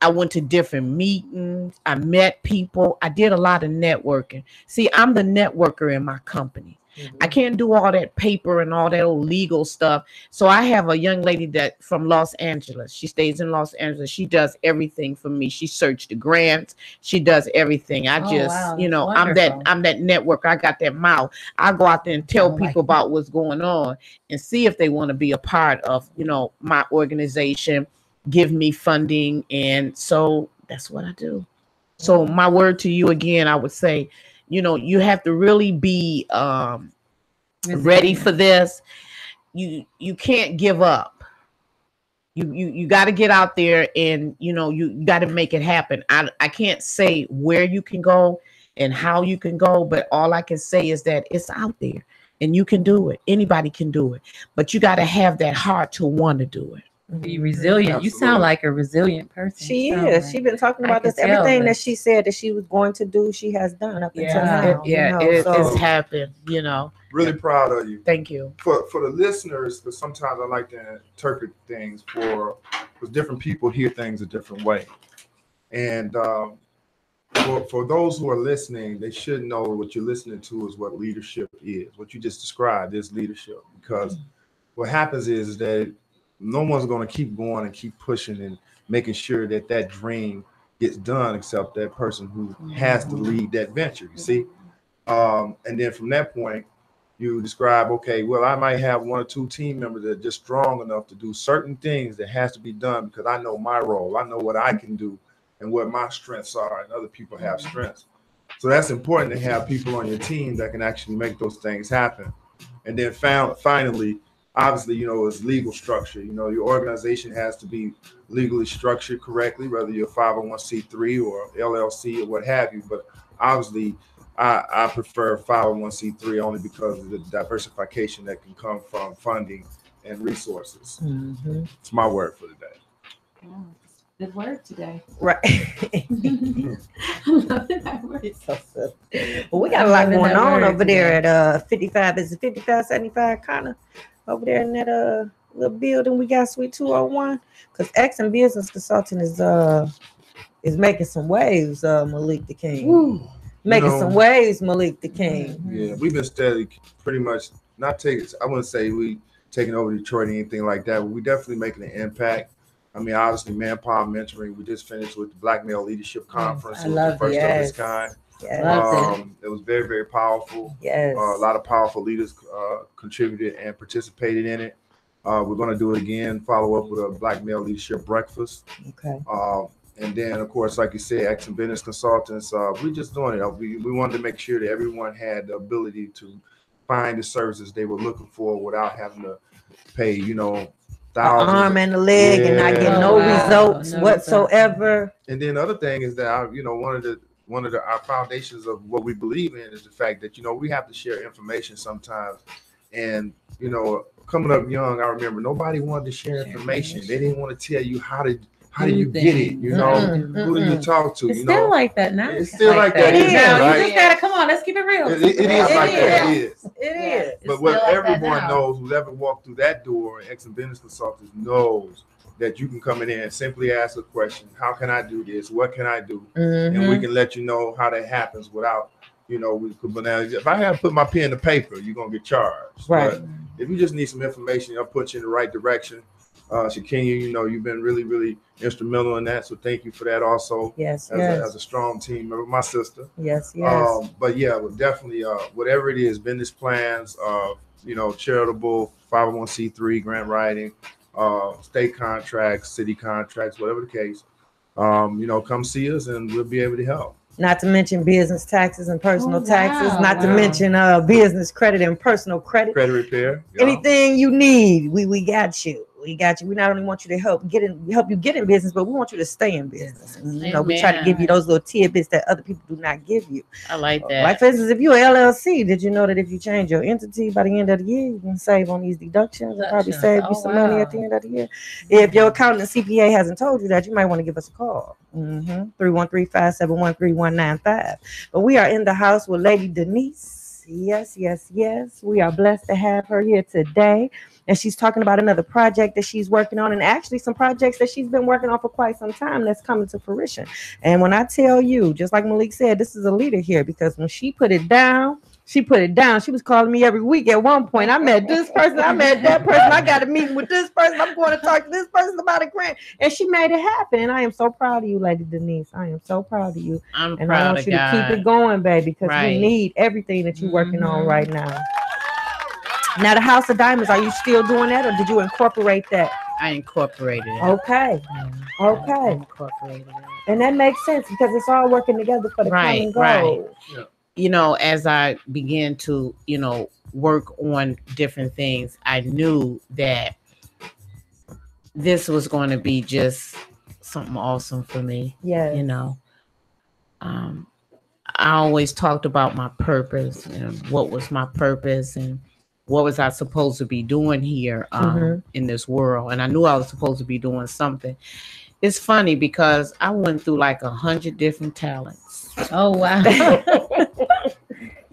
Speaker 6: I went to different meetings. I met people. I did a lot of networking. See, I'm the networker in my company. I can't do all that paper and all that old legal stuff. So I have a young lady that from Los Angeles. She stays in Los Angeles. She does everything for me. She searched the grants. She does everything. I'm that networker. I got that mouth. I go out there and tell people about what's going on and see if they want to be a part of, my organization, give me funding. And so that's what I do. So my word to you again, I would say, you have to really be ready for this. You can't give up. You got to get out there and, you got to make it happen. I can't say where you can go and how you can go, but all I can say is that it's out there and you can do it. Anybody can do it, but you got to have that heart to want to do it.
Speaker 2: Be resilient. You sound like a resilient person.
Speaker 1: She is. She's been talking about this. Everything that she said that she was going to do, she has done up until now.
Speaker 6: It's happened. You know.
Speaker 10: Really proud of you.
Speaker 6: Thank you.
Speaker 10: For the listeners, because sometimes I like to interpret things because different people hear things a different way. And for those who are listening, they should know what you're listening to is what leadership is. What you just described is leadership. Because what happens is that no one's going to keep going and keep pushing and making sure that that dream gets done except that person who has to lead that venture, you see? And then from that point, you describe, okay, well, I might have one or two team members that are just strong enough to do certain things that has to be done because I know my role. I know what I can do and what my strengths are, and other people have strengths. So that's important to have people on your team that can actually make those things happen. And then finally, obviously, you know, it's legal structure. You know, your organization has to be legally structured correctly, whether you're 501c3 or LLC or what have you. But obviously, I prefer 501c3 only because of the diversification that can come from funding and resources. It's my word for today.
Speaker 2: Oh, good word today.
Speaker 1: Right.
Speaker 2: I love that word.
Speaker 1: So well, we got a lot going on over there at 55. Is it 5575 kind of over there in that little building we got, Suite 201? Because X and Business Consulting is making some waves, Malik the King.
Speaker 10: Woo.
Speaker 1: Making some waves, Malik the King.
Speaker 10: Yeah, we've been steady, pretty much not taking, I wouldn't say we taking over Detroit or anything like that, but we definitely making an impact. I mean, obviously, Manpower Mentoring, we just finished with the Black Male Leadership Conference. It was the first of its kind. It was very, very powerful.
Speaker 1: Yes.
Speaker 10: A lot of powerful leaders contributed and participated in it. We're going to do it again, follow up with a Black Male Leadership Breakfast.
Speaker 1: Okay.
Speaker 10: And then, of course, like you said, X and Business Consultants, we're just doing it. We wanted to make sure that everyone had the ability to find the services they were looking for without having to pay, you know, thousands.
Speaker 1: The arm and the leg and not get no results whatsoever.
Speaker 10: And then the other thing is that, you know, one of our foundations of what we believe in is the fact that, you know, we have to share information sometimes. And, you know, coming up young, I remember nobody wanted to share information. They didn't want to tell you how do you get it? You know, who do you talk to?
Speaker 2: It's
Speaker 10: you
Speaker 2: still
Speaker 10: know,
Speaker 2: like that now.
Speaker 10: It's still like that.
Speaker 2: It is.
Speaker 10: Right?
Speaker 2: You just gotta come on. Let's keep it real.
Speaker 10: It is like that. It is.
Speaker 1: It is.
Speaker 10: But what everyone knows, who's ever walked through that door, X and Business Consultants knows that you can come in there and simply ask a question. How can I do this? What can I do? And we can let you know how that happens without, you know, but now if I have to put my pen to paper, you're gonna get charged.
Speaker 1: Right.
Speaker 10: But if you just need some information, I'll put you in the right direction. Shekinah, you know, you've been really, really instrumental in that. So thank you for that also.
Speaker 1: Yes,
Speaker 10: as a strong team member, my sister.
Speaker 1: Yes.
Speaker 10: But yeah, well, definitely whatever it is, business plans, you know, charitable, 501c3, grant writing, state contracts, city contracts, whatever the case, you know, come see us and we'll be able to help.
Speaker 1: Not to mention business taxes and personal taxes. Not to mention business credit and personal credit.
Speaker 10: Credit repair.
Speaker 1: Yeah. Anything you need, we got you. We got you. We not only want you to help you get in business, but we want you to stay in business. And, you know, we try to give you those little tidbits that other people do not give you.
Speaker 6: I like that.
Speaker 1: Like for instance, if you're an LLC, did you know that if you change your entity by the end of the year, you can save on these deductions and probably save you some money at the end of the year. If your accountant and CPA hasn't told you that, you might want to give us a call. 313-571-3195. But we are in the house with Lady Denise. Yes. We are blessed to have her here today. And she's talking about another project that she's working on, and actually some projects that she's been working on for quite some time that's coming to fruition. And when I tell you, just like Malik said, this is a leader here, because when she put it down. She was calling me every week at one point. I met this person, I met that person, I got a meeting with this person, I'm going to talk to this person about a grant. And she made it happen. And I am so proud of you, Lady Denise. I am so proud of you.
Speaker 6: I'm
Speaker 1: and
Speaker 6: proud
Speaker 1: I want
Speaker 6: of
Speaker 1: you
Speaker 6: God.
Speaker 1: to keep it going, baby, because we need everything that you're working on right now. Now, the House of Diamonds, are you still doing that, or did you incorporate that?
Speaker 6: I incorporated it.
Speaker 1: Okay.
Speaker 6: I incorporated it.
Speaker 1: And that makes sense because it's all working together for the common goal.
Speaker 10: Yeah.
Speaker 6: You know, as I began to, you know, work on different things, I knew that this was going to be just something awesome for me.
Speaker 1: Yeah.
Speaker 6: You know, I always talked about my purpose and what was my purpose. And what was I supposed to be doing here in this world? And I knew I was supposed to be doing something. It's funny because I went through like 100 different talents.
Speaker 2: Oh wow.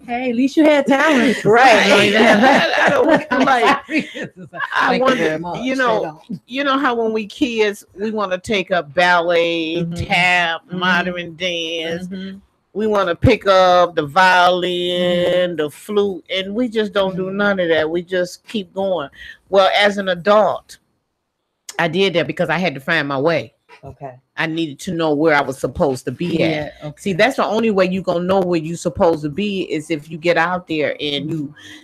Speaker 2: Hey, at least you had talent.
Speaker 6: Right.
Speaker 2: I
Speaker 6: don't like I
Speaker 2: Thank you very
Speaker 6: want
Speaker 2: much.
Speaker 6: you know how when we kids we want to take up ballet, tap, modern dance. We want to pick up the violin, the flute, and we just don't do none of that. We just keep going. Well, as an adult, I did that because I had to find my way.
Speaker 1: Okay.
Speaker 6: I needed to know where I was supposed to be at. See, that's the only way you're gonna know where you're supposed to be is if you get out there and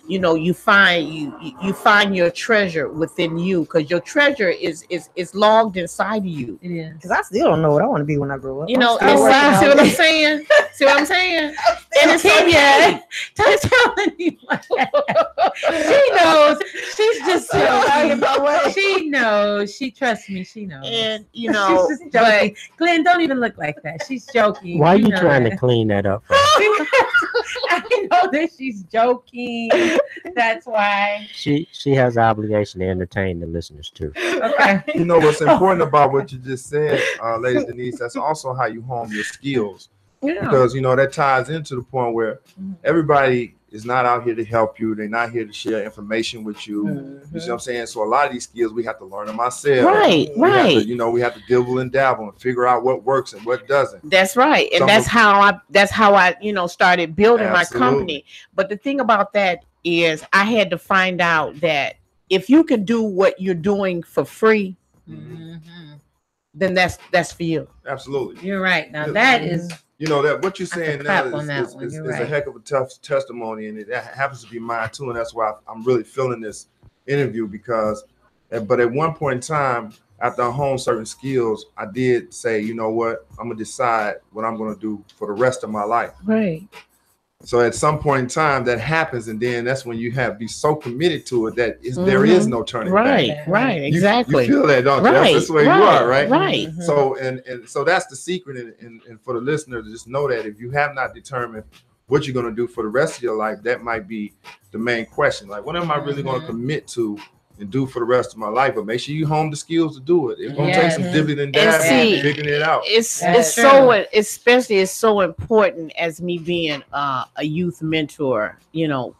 Speaker 6: you find your treasure within you, because your treasure is logged inside of you.
Speaker 2: It is.
Speaker 1: Because I still don't know what I want to be when I grow up.
Speaker 6: You know,
Speaker 1: I'm still working
Speaker 6: see
Speaker 1: on
Speaker 6: what I'm
Speaker 1: it.
Speaker 6: saying? See what I'm saying? And it's
Speaker 2: Kenya,
Speaker 6: I'm telling you.
Speaker 2: she knows. She's just
Speaker 1: Sorry
Speaker 2: joking.
Speaker 1: about what?
Speaker 2: She knows. She trusts me. She knows.
Speaker 6: And you know,
Speaker 2: she's just joking. Glenn, don't even look like that. She's joking.
Speaker 5: Why are you
Speaker 2: know
Speaker 5: trying
Speaker 2: that.
Speaker 5: to clean that up?
Speaker 2: I know that she's joking. That's why.
Speaker 5: She has an obligation to entertain the listeners too.
Speaker 2: Okay.
Speaker 10: You know what's important about what you just said, Lady Denise, that's also how you hone your skills.
Speaker 2: Yeah.
Speaker 10: Because you know that ties into the point where everybody is not out here to help you. They're not here to share information with you. You see what I'm saying? So a lot of these skills we have to learn them ourselves.
Speaker 6: Right.
Speaker 10: We have to dibble and dabble and figure out what works and what doesn't.
Speaker 6: That's right. And that's how I started building my company. But the thing about that is I had to find out that if you can do what you're doing for free, then that's for you.
Speaker 10: Absolutely.
Speaker 2: You're right. Now that is.
Speaker 10: You know that what you're saying now is
Speaker 2: right.
Speaker 10: a heck of a tough testimony, and it happens to be mine too, and that's why I'm really feeling this interview because. But at one point in time, after I honed certain skills, I did say, you know what, I'm gonna decide what I'm gonna do for the rest of my life.
Speaker 6: Right.
Speaker 10: So at some point in time, that happens, and then that's when you have be so committed to it that there is no turning back.
Speaker 6: Right, exactly.
Speaker 10: You feel that, don't you? That's the way you are, right?
Speaker 6: Right.
Speaker 10: So and so that's the secret, and for the listener to just know that if you have not determined what you're going to do for the rest of your life, that might be the main question. Like, what am I really going to commit to and do for the rest of my life? But make sure you hone the skills to do it. It's going to take some dibbling and dabbling and figuring it out.
Speaker 6: It's so important as me being a youth mentor, you know,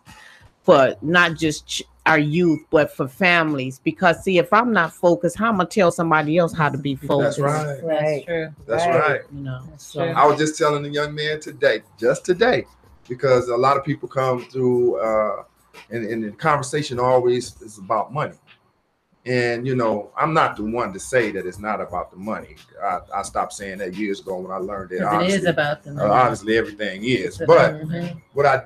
Speaker 6: for not just our youth, but for families. Because see, if I'm not focused, how am I gonna tell somebody else how to be focused?
Speaker 10: That's right.
Speaker 2: That's true.
Speaker 10: That's right.
Speaker 6: You know,
Speaker 2: so
Speaker 10: I was just telling the young man just today, because a lot of people come through and the conversation always is about money. And, you know, I'm not the one to say that it's not about the money. I stopped saying that years ago when I learned that.
Speaker 2: It is about the money.
Speaker 10: Obviously, everything is. But what I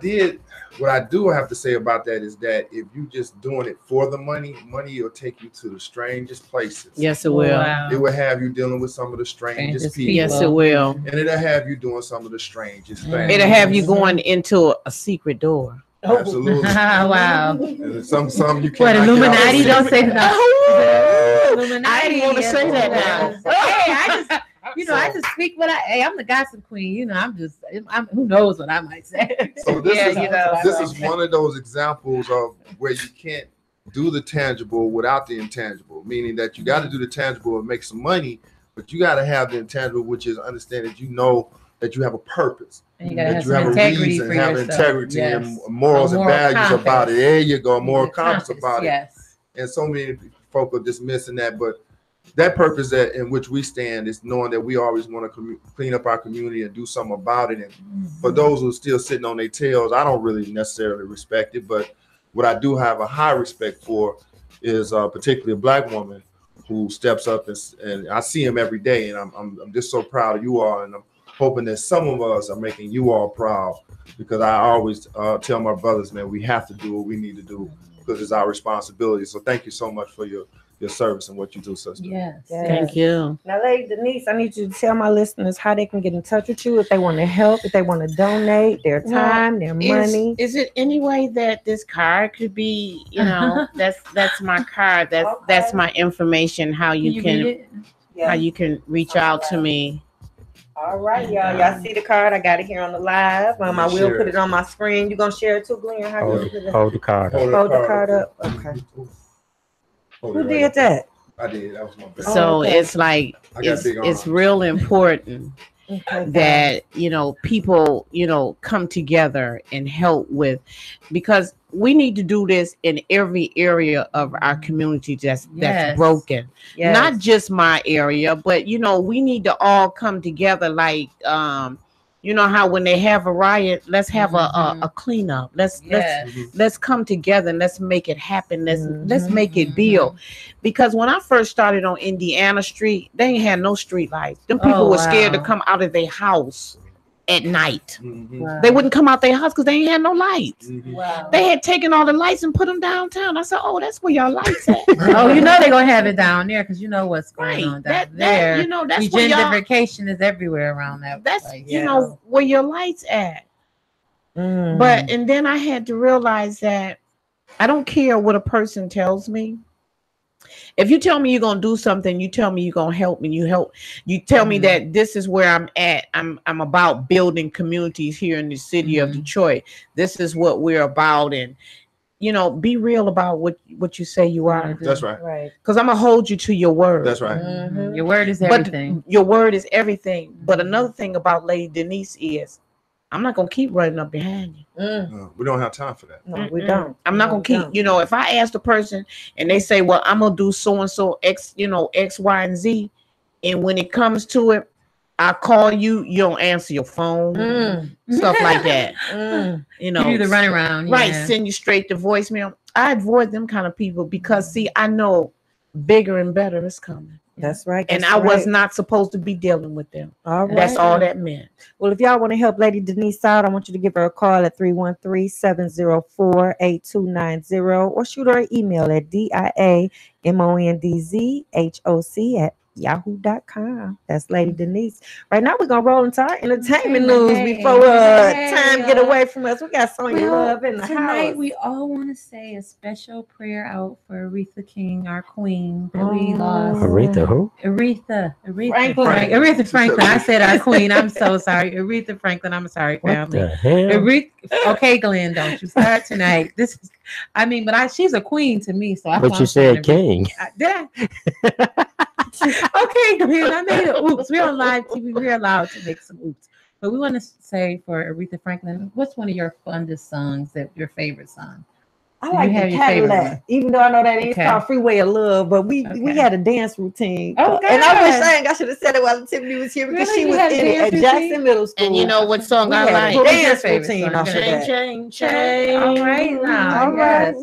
Speaker 10: do have to say about that is that if you just doing it for the money will take you to the strangest places.
Speaker 6: Yes, it will.
Speaker 2: Wow.
Speaker 10: It will have you dealing with some of the strangest people.
Speaker 6: Yes, it will.
Speaker 10: And it'll have you doing some of the strangest things.
Speaker 6: It'll have you going into a secret door.
Speaker 10: Absolutely.
Speaker 2: Wow.
Speaker 10: And some you can't.
Speaker 2: What, Illuminati? Don't say that.
Speaker 6: I didn't want to say that now.
Speaker 2: Hey, I just speak what I'm the gossip queen. You know, I'm who knows what I might say.
Speaker 10: So this is one of those examples of where you can't do the tangible without the intangible, meaning that you got to do the tangible and make some money, but you got to have the intangible, which is understand that you know that you have a purpose.
Speaker 2: And you gotta have some integrity for yourself.
Speaker 10: Integrity and morals and values about it. There you go, moral compass about it.
Speaker 2: Yes.
Speaker 10: And so many folk are dismissing that, but that purpose that in which we stand is knowing that we always want to clean up our community and do something about it. And for those who are still sitting on their tails, I don't really necessarily respect it, but what I do have a high respect for is particularly a Black woman who steps up and I see him every day, and I'm just so proud of you all, and I'm hoping that some of us are making you all proud, because I always tell my brothers, man, we have to do what we need to do because it's our responsibility. So thank you so much for your service and what you do, sister.
Speaker 2: Yes.
Speaker 6: Thank you.
Speaker 1: Now, Lady Denise, I need you to tell my listeners how they can get in touch with you if they want to help, if they want to donate their time, their money.
Speaker 6: Is it any way that this card could be, you know, that's my card. That's my information, how you can reach out to me.
Speaker 1: All right, y'all. Y'all see the card? I got it here on the live. I will
Speaker 10: Share
Speaker 1: put
Speaker 10: it.
Speaker 1: it on my screen. You gonna share it too, Glenn? How you put it?
Speaker 5: Hold the card up.
Speaker 1: Hold the card up. Okay.
Speaker 10: Hold
Speaker 1: Who
Speaker 10: it right
Speaker 1: did
Speaker 10: up there.
Speaker 1: that?
Speaker 10: I did. That was my best.
Speaker 6: So
Speaker 1: okay.
Speaker 6: it's like
Speaker 10: I got
Speaker 6: it's
Speaker 10: big
Speaker 6: it's
Speaker 10: arms.
Speaker 6: real important
Speaker 1: Okay,
Speaker 6: that people come together and help with, because we need to do this in every area of our community that's
Speaker 2: Yes.
Speaker 6: broken.
Speaker 1: Yes.
Speaker 6: Not just my area, but we need to all come together. Like how when they have a riot, let's have a cleanup. Let's come together and let's make it happen. Let's make it build. Because when I first started on Indiana Street, they ain't had no street lights. Them people were scared to come out of their house at night.
Speaker 10: Mhm.
Speaker 6: They wouldn't come out their house because they ain't had no lights.
Speaker 10: Mhm.
Speaker 2: Wow.
Speaker 6: They had taken all the lights and put them downtown. I said, "Oh, that's where y'all lights at."
Speaker 2: Oh, they're gonna have it down there because what's going
Speaker 6: Right.
Speaker 2: on down
Speaker 6: That
Speaker 2: there.
Speaker 6: that's where y'all,
Speaker 2: Gentrification is everywhere around that
Speaker 6: that's
Speaker 2: place.
Speaker 6: where your lights at. But and then I had to realize that I don't care what a person tells me. If you tell me you're gonna do something, you tell me you're gonna help me. You tell me that this is where I'm at. I'm about building communities here in the city of Detroit. This is what we're about, and be real about what you say you are.
Speaker 10: That's right.
Speaker 1: Right.
Speaker 6: Because I'm gonna hold you to your word.
Speaker 10: That's right.
Speaker 2: Your word is everything.
Speaker 6: Your word is everything. But another thing about Lady Denise is, I'm not gonna keep running up behind you.
Speaker 10: No, we don't have time for that.
Speaker 1: No, we don't.
Speaker 6: I'm not gonna keep. If I ask the person and they say, "Well, I'm gonna do so and so X, X, Y, and Z," and when it comes to it, I call you, you don't answer your phone, stuff like that.
Speaker 2: You do the run around,
Speaker 6: right? Send you straight to voicemail. I avoid them kind of people because I know bigger and better is coming.
Speaker 1: That's right.
Speaker 6: And I was not supposed to be dealing with them.
Speaker 1: All right.
Speaker 6: That's all that meant.
Speaker 1: Well, if y'all want to help Lady Denise out, I want you to give her a call at 313-704-8290 or shoot her an email at diamondzochoc@yahoo.com. That's Lady Denise. Right now, we're going to roll into our entertainment news before time get away from us. We got Sonya Love in the
Speaker 2: tonight
Speaker 1: house.
Speaker 2: we all want to say a special prayer out for Aretha King, our queen that we lost.
Speaker 5: Aretha who?
Speaker 2: Aretha
Speaker 1: Franklin.
Speaker 2: Franklin. I said our queen. I'm so sorry. Aretha Franklin. I'm sorry, family.
Speaker 5: What the hell?
Speaker 2: Okay, Glenn, don't you start tonight. She's a queen to me. So
Speaker 5: But you said king.
Speaker 2: Did I? Okay, Glenn, I made it. Oops. We're on live TV. We're allowed to make some oops. But we want to say for Aretha Franklin, what's one of your fondest songs, your favorite song?
Speaker 1: I like the Cadillac, even though I know that ain't called Freeway of Love, but we had a dance routine.
Speaker 2: Oh,
Speaker 1: and I was saying I should have said it while Tiffany was here because she was in it at Jackson Middle School.
Speaker 6: And you know what song I like?
Speaker 1: A dance routine.
Speaker 6: Chain.
Speaker 2: All right now.
Speaker 1: All right.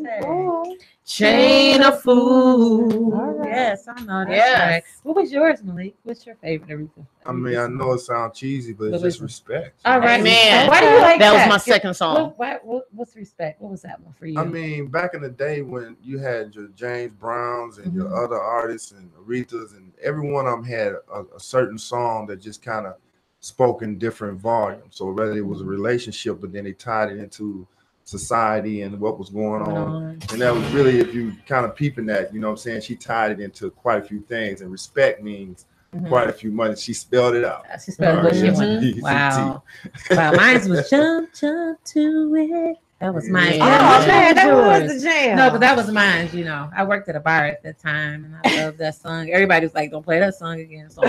Speaker 6: Chain of food.
Speaker 2: Right. Yes, I know that's right. What was yours, Malik? What's your favorite Aretha?
Speaker 10: I mean, I know it sounds cheesy, but it's just respect.
Speaker 2: All right,
Speaker 6: man.
Speaker 2: Why do you like
Speaker 6: that? That was my second song.
Speaker 2: What's respect? What was that one for you?
Speaker 10: I mean, back in the day when you had your James Browns and your other artists and Arethas, and every one of them had a certain song that just kind of spoke in different volumes. So whether it was a relationship, but then they tied it into society and what was going on. And that was really, if you kind of peeping that, you know what I'm saying, she tied it into quite a few things. And respect means quite a few money. She spelled it out.
Speaker 2: She spelled it. Wow. Wow. Mine was jump to it. That was mine.
Speaker 1: That was the jam.
Speaker 2: No, but that was mine. I worked at a bar at that time, and I loved that song. Everybody was like, "Don't play that song again." So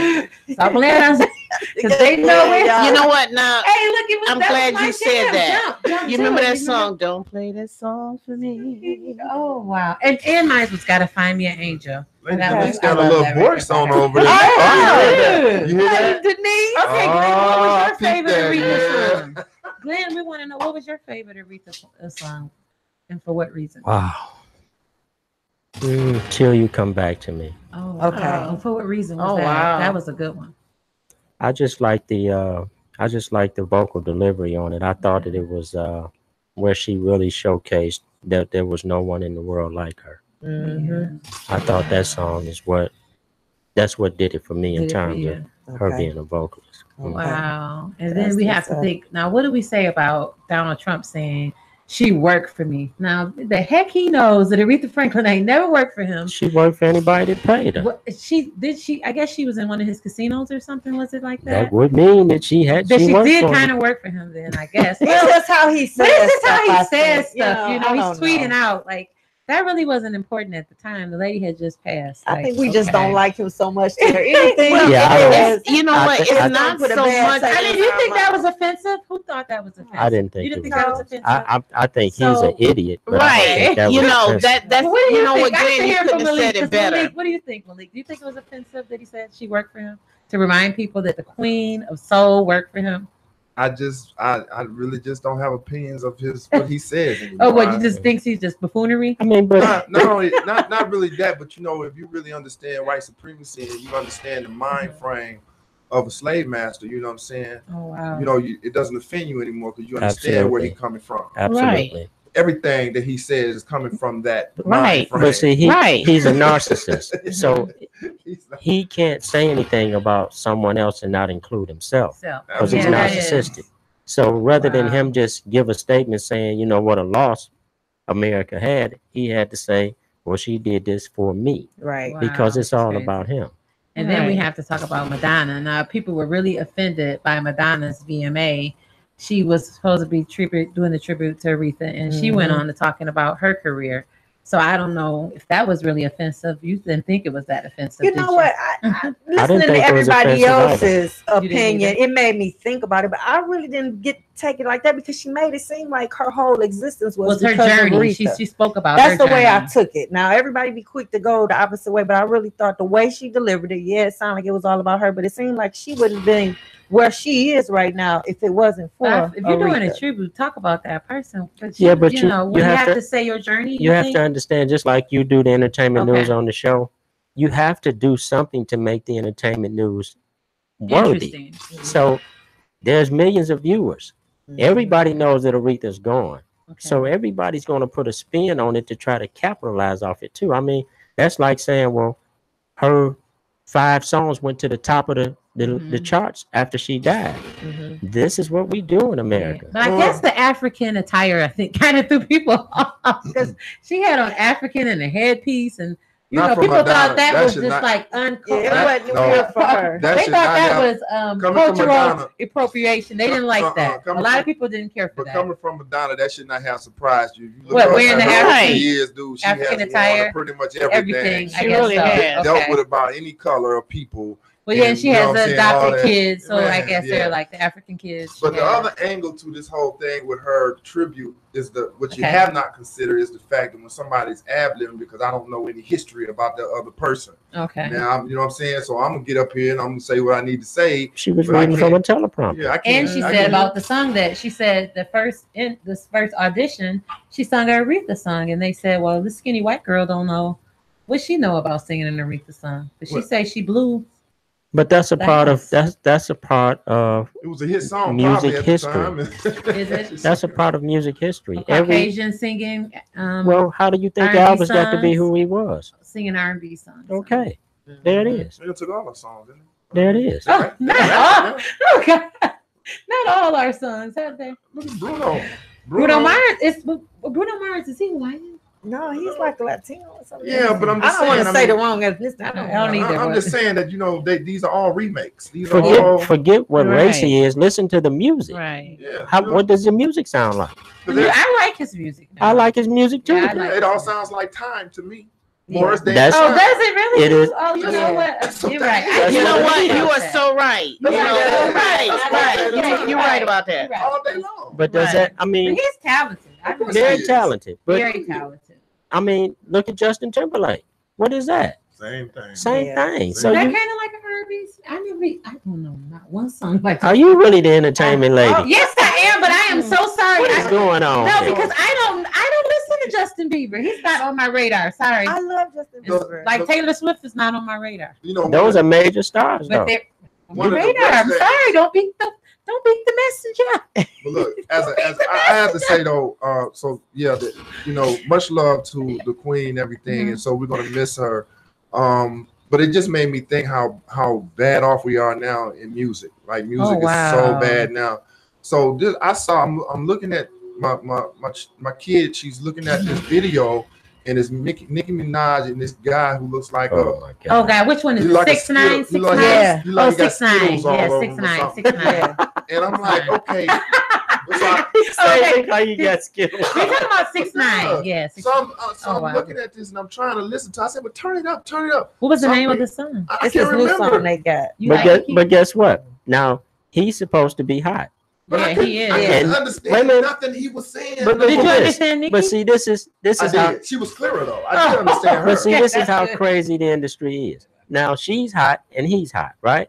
Speaker 2: stop playing that song because they know it.
Speaker 6: You know what? Now,
Speaker 2: hey, look,
Speaker 6: I'm glad you said that.
Speaker 2: Jump
Speaker 6: you remember that song? Don't play that song for me.
Speaker 2: Oh wow! And mine was "Gotta Find Me an Angel."
Speaker 10: She's got a little voice on over there. You hear that?
Speaker 1: Denise.
Speaker 2: Okay, Glenn, what was your favorite Aretha song? Glenn, we want to know what was your favorite Aretha song, and for what reason?
Speaker 5: Wow. Till You Come Back to Me.
Speaker 2: Oh, okay. For what reason was that?
Speaker 6: Wow.
Speaker 2: That was a good one.
Speaker 5: I just like the vocal delivery on it. I thought that it was where she really showcased that there was no one in the world like her. I thought that song is what did it for me in terms of her being a vocalist.
Speaker 2: Wow. And then we have to think now, what do we say about Donald Trump saying she worked for me. Now, the heck he knows that Aretha Franklin ain't never worked for him.
Speaker 5: She worked for anybody that paid her.
Speaker 2: What, I guess she was in one of his casinos or something. Was it like that?
Speaker 5: That would mean that she
Speaker 2: That
Speaker 5: did
Speaker 2: kind of work for him then, I guess.
Speaker 1: It's just how he says
Speaker 2: But it's just
Speaker 1: stuff.
Speaker 2: how he
Speaker 1: I
Speaker 2: says
Speaker 1: think.
Speaker 2: stuff. You know,
Speaker 1: I
Speaker 2: he's
Speaker 1: don't
Speaker 2: tweeting
Speaker 1: know.
Speaker 2: out like that really wasn't important at the time. The lady had just passed.
Speaker 1: I
Speaker 2: Like,
Speaker 1: think we just
Speaker 2: okay.
Speaker 1: don't like him so much. Or anything.
Speaker 6: Well,
Speaker 5: Yeah, I don't-
Speaker 6: it's, you know
Speaker 5: I
Speaker 6: what?
Speaker 5: thi-
Speaker 6: It's
Speaker 5: I
Speaker 6: not
Speaker 1: think-
Speaker 6: so much.
Speaker 2: I mean, you think that was offensive? Who thought that was offensive?
Speaker 5: I didn't think
Speaker 2: You didn't
Speaker 5: it
Speaker 2: think
Speaker 5: was.
Speaker 2: that was offensive?
Speaker 5: I think he's
Speaker 2: So-
Speaker 5: an idiot. But I don't
Speaker 6: Right.
Speaker 5: think that
Speaker 6: You
Speaker 5: was
Speaker 6: know,
Speaker 5: offensive.
Speaker 6: that's,
Speaker 2: What do
Speaker 6: you know
Speaker 2: think?
Speaker 6: what,
Speaker 2: I
Speaker 6: Glenn, you
Speaker 2: hear
Speaker 6: couldn't
Speaker 2: from
Speaker 6: have
Speaker 2: Malik,
Speaker 6: said it
Speaker 2: 'cause
Speaker 6: better.
Speaker 2: Malik, what do you think, Malik? Do you think it was offensive that he said she worked for him? To remind people that the Queen of Soul worked for him?
Speaker 10: I really just don't have opinions of what he says anymore.
Speaker 2: Oh, what, you just think he's just buffoonery?
Speaker 5: I mean, but
Speaker 10: not only not really that, but you know, if you really understand white supremacy and you understand the mind frame of a slave master, you know what I'm saying?
Speaker 2: Oh, wow.
Speaker 10: You know, it doesn't offend you anymore because you understand where he's coming from.
Speaker 5: absolutely.
Speaker 10: Everything that he says is coming from that mind
Speaker 6: Right.
Speaker 10: frame.
Speaker 5: But see,
Speaker 6: Right.
Speaker 5: he's a narcissist, so
Speaker 10: He's not-
Speaker 5: he can't say anything about someone else and not include himself
Speaker 2: So,
Speaker 5: because he's
Speaker 2: yeah, that is.
Speaker 5: narcissistic. So rather than
Speaker 2: Wow.
Speaker 5: him just give a statement saying, you know, what a loss America had, he had to say, well, she did this for me
Speaker 1: Right.
Speaker 2: Wow,
Speaker 5: because it's all
Speaker 2: crazy.
Speaker 5: about him.
Speaker 2: And then we
Speaker 6: Right.
Speaker 2: have to talk about Madonna. Now, people were really offended by Madonna's VMA. She was supposed to be doing the tribute to Aretha, and she went on to talking about her career. So I don't know if that was really offensive. You didn't think it was that offensive.
Speaker 1: You
Speaker 2: did
Speaker 1: know what? Listening to
Speaker 5: think it was
Speaker 1: everybody
Speaker 5: offensive either.
Speaker 1: else's
Speaker 2: You didn't
Speaker 1: opinion,
Speaker 2: either?
Speaker 1: it made me think about it. But I really didn't take it like that because she made it seem like her whole existence
Speaker 2: Was her
Speaker 1: because of
Speaker 2: journey. She
Speaker 1: Aretha.
Speaker 2: spoke about
Speaker 1: That's
Speaker 2: her
Speaker 1: the way I
Speaker 2: journey.
Speaker 1: took it. Now everybody be quick to go the opposite way, but I really thought the way she delivered it, yeah, it sounded like it was all about her, but it seemed like she wouldn't be where she is right now if it wasn't for
Speaker 2: If you're doing a
Speaker 1: Aretha.
Speaker 2: tribute, talk about that person. But
Speaker 5: Yeah, but
Speaker 2: you
Speaker 5: you-
Speaker 2: know,
Speaker 5: you
Speaker 2: when you
Speaker 5: have
Speaker 2: have
Speaker 5: to-
Speaker 2: to say your journey,
Speaker 5: You have
Speaker 2: think?
Speaker 5: to understand, just like you do the entertainment
Speaker 2: Okay.
Speaker 5: news on the show, you have to do something to make the entertainment news worthy.
Speaker 2: Interesting.
Speaker 5: So there's millions of viewers. Everybody knows that Aretha's gone.
Speaker 2: Okay.
Speaker 5: So everybody's going to put a spin on it to try to capitalize off it too. I mean, that's like saying, well, her 5 songs went to the top of the charts after she died. This is what we do in America.
Speaker 2: But I guess the African attire, I think, kind of threw people off because she had on African and a headpiece, and you
Speaker 10: Not
Speaker 2: know,
Speaker 10: for
Speaker 2: people
Speaker 10: Madonna.
Speaker 2: thought that
Speaker 10: That
Speaker 2: was
Speaker 10: should
Speaker 2: just
Speaker 10: not-
Speaker 2: like
Speaker 1: Yeah, it
Speaker 2: uncultured.
Speaker 1: wasn't
Speaker 10: No.
Speaker 1: real for her.
Speaker 10: That
Speaker 2: They
Speaker 10: should
Speaker 2: thought
Speaker 10: not
Speaker 2: that
Speaker 10: have-
Speaker 2: was
Speaker 10: coming from
Speaker 2: cultural
Speaker 10: Madonna.
Speaker 2: appropriation. They didn't like that. A
Speaker 10: coming
Speaker 2: lot
Speaker 10: from-
Speaker 2: of people didn't care for
Speaker 10: But
Speaker 2: that.
Speaker 10: coming from Madonna, that should not have surprised you. You look
Speaker 2: What,
Speaker 10: at
Speaker 2: wearing the
Speaker 10: her over
Speaker 6: African-
Speaker 10: years, dude, she
Speaker 2: African
Speaker 10: has
Speaker 2: attire,
Speaker 10: worn pretty much everything.
Speaker 2: Everything. I
Speaker 6: She
Speaker 2: guess
Speaker 6: really
Speaker 2: so.
Speaker 6: has.
Speaker 10: Dealt
Speaker 2: Okay.
Speaker 10: with about any color of people.
Speaker 2: Well, yeah,
Speaker 10: and
Speaker 2: she
Speaker 10: you know
Speaker 2: has
Speaker 10: what I'm saying, all
Speaker 2: adopted
Speaker 10: that.
Speaker 2: kids, so I
Speaker 10: Man,
Speaker 2: guess
Speaker 10: yeah.
Speaker 2: they're like the African kids.
Speaker 10: But
Speaker 2: she
Speaker 10: the
Speaker 2: has.
Speaker 10: other angle to this whole thing with her tribute is what you
Speaker 2: Okay.
Speaker 10: have not considered is the fact that when somebody's ad-libbing, because I don't know any history about the other person.
Speaker 2: Okay.
Speaker 10: Now, you know what I'm saying? So I'm gonna get up here and I'm gonna say what I need to say.
Speaker 5: She was
Speaker 10: But I
Speaker 5: reading from a
Speaker 10: can't-
Speaker 5: teleprompter.
Speaker 10: Yeah, I can't.
Speaker 2: And she
Speaker 10: I
Speaker 2: said
Speaker 10: can't-
Speaker 2: about the song that she said this first audition, she sung an Aretha song, and they said, "Well, this skinny white girl don't know what she know about singing an Aretha song." But she
Speaker 10: What?
Speaker 2: say she blew.
Speaker 5: But that's a part of
Speaker 2: That's-
Speaker 5: that's a part of
Speaker 10: it was a hit song,
Speaker 5: music
Speaker 10: probably at
Speaker 5: history.
Speaker 10: the time.
Speaker 2: Is it?
Speaker 5: that's a part of music history.
Speaker 2: A Caucasian singing,
Speaker 5: Well, how do you think
Speaker 2: R&B
Speaker 5: Elvis got to be
Speaker 2: songs.
Speaker 5: who he was?
Speaker 2: singing R&B songs.
Speaker 5: Okay, there it is.
Speaker 10: It took all the songs, didn't it?
Speaker 5: There it is.
Speaker 2: Oh, not all. Oh, God. Not all our songs, have they?
Speaker 10: Look at Bruno.
Speaker 2: Bruno Mars. Bruno Mars. Is he white?
Speaker 1: No, he's like a Latino or something.
Speaker 10: Yeah, but I'm
Speaker 1: I
Speaker 10: just
Speaker 1: don't want
Speaker 10: saying,
Speaker 1: to
Speaker 10: I
Speaker 1: say
Speaker 10: mean-
Speaker 1: the wrong ethnicity. I don't
Speaker 2: I don't either.
Speaker 10: I'm
Speaker 2: but-
Speaker 10: just saying that these are all remakes. These are all
Speaker 5: Forget what
Speaker 6: Right.
Speaker 5: race he is. Listen to the music.
Speaker 6: Right.
Speaker 10: yeah.
Speaker 5: What does the music sound like?
Speaker 2: I like his music.
Speaker 5: I like his music too.
Speaker 2: Yeah, I like
Speaker 10: It all sounds like Time to me.
Speaker 2: Yeah.
Speaker 10: Morris Day.
Speaker 5: That's-
Speaker 2: Oh, does it really?
Speaker 5: It is.
Speaker 2: Oh, you know
Speaker 1: Yeah.
Speaker 2: what?
Speaker 10: That's
Speaker 2: You're
Speaker 10: what
Speaker 2: right.
Speaker 10: that is.
Speaker 6: You know
Speaker 10: That's
Speaker 6: what?
Speaker 10: what
Speaker 6: You are so right. You
Speaker 2: Yeah,
Speaker 6: know,
Speaker 2: yeah,
Speaker 6: right,
Speaker 2: yeah,
Speaker 6: right.
Speaker 2: yeah,
Speaker 6: You're right about that.
Speaker 2: You're
Speaker 10: all
Speaker 2: right.
Speaker 10: day long.
Speaker 5: But does
Speaker 6: Right.
Speaker 5: that? I
Speaker 2: But
Speaker 5: mean,
Speaker 2: he's talented. I know
Speaker 5: very
Speaker 10: he is.
Speaker 5: talented. But
Speaker 2: very talented.
Speaker 5: I mean, look at Justin Timberlake. What is that?
Speaker 10: Same thing.
Speaker 5: Same
Speaker 1: Yeah.
Speaker 5: thing.
Speaker 2: Is
Speaker 5: So
Speaker 2: that
Speaker 5: you,
Speaker 2: kind of like an R&B? I don't know, not one song like
Speaker 5: are you really the entertainment lady?
Speaker 2: Oh, yes, I am, but I am so sorry.
Speaker 5: What is going on?
Speaker 2: No,
Speaker 5: here?
Speaker 2: because I don't listen to Justin Bieber. He's not on my radar. Sorry.
Speaker 1: I love Justin Bieber.
Speaker 2: Like Taylor Swift is not on my radar.
Speaker 10: You know,
Speaker 5: Those are major stars,
Speaker 2: But
Speaker 5: though.
Speaker 2: they're on my
Speaker 10: One of the
Speaker 2: radar.
Speaker 10: best
Speaker 2: I'm
Speaker 10: things-
Speaker 2: sorry. Don't beat the messenger.
Speaker 10: But look, as I have to say though, so yeah, much love to the Queen and everything, and so we're gonna miss her. But it just made me think how bad off we are now in music. Like music is so bad now. So I'm looking at my kid, she's looking at this video, and it's Nicki Minaj and this guy who looks like
Speaker 5: Oh,
Speaker 2: Oh God, which one is
Speaker 10: you
Speaker 2: it?
Speaker 10: like a
Speaker 2: 6ix9ine?
Speaker 10: Skittle- you
Speaker 2: 6ix9ine?
Speaker 10: like-
Speaker 1: Yeah.
Speaker 10: you like
Speaker 2: Oh,
Speaker 10: you got
Speaker 2: 6ix9ine.
Speaker 10: Skittles all
Speaker 2: Yeah,
Speaker 10: over him or
Speaker 2: 6ix9ine.
Speaker 10: something.
Speaker 2: 6ix9ine.
Speaker 10: And I'm like, okay. So
Speaker 2: Okay.
Speaker 5: How you got Skittles?
Speaker 2: We're talking about 6ix9ine. Yeah.
Speaker 10: So
Speaker 2: Oh,
Speaker 10: I'm
Speaker 2: wow.
Speaker 10: looking at this and I'm trying to listen to. I said, "But turn it up, turn it up."
Speaker 2: What was the name of
Speaker 10: Something-
Speaker 2: the song?
Speaker 10: I
Speaker 1: It's
Speaker 10: can't
Speaker 1: this new
Speaker 10: remember.
Speaker 1: song they got.
Speaker 2: You
Speaker 5: But
Speaker 2: like
Speaker 5: guess,
Speaker 2: Nicki?
Speaker 5: but guess what? Now he's supposed to be hot.
Speaker 10: But I
Speaker 2: Yeah,
Speaker 10: couldn't,
Speaker 2: he is.
Speaker 10: I
Speaker 5: And-
Speaker 10: couldn't
Speaker 5: wait a
Speaker 10: understand
Speaker 5: minute.
Speaker 10: nothing he was saying.
Speaker 5: But
Speaker 2: Did
Speaker 5: look
Speaker 2: you
Speaker 5: at this.
Speaker 2: understand Nicki?
Speaker 5: But see, this is
Speaker 10: I
Speaker 5: how.
Speaker 10: did. She was clearer though. I did understand her.
Speaker 5: But see, this is
Speaker 2: That's
Speaker 5: how
Speaker 2: good.
Speaker 5: crazy the industry is. Now she's hot and he's hot, right?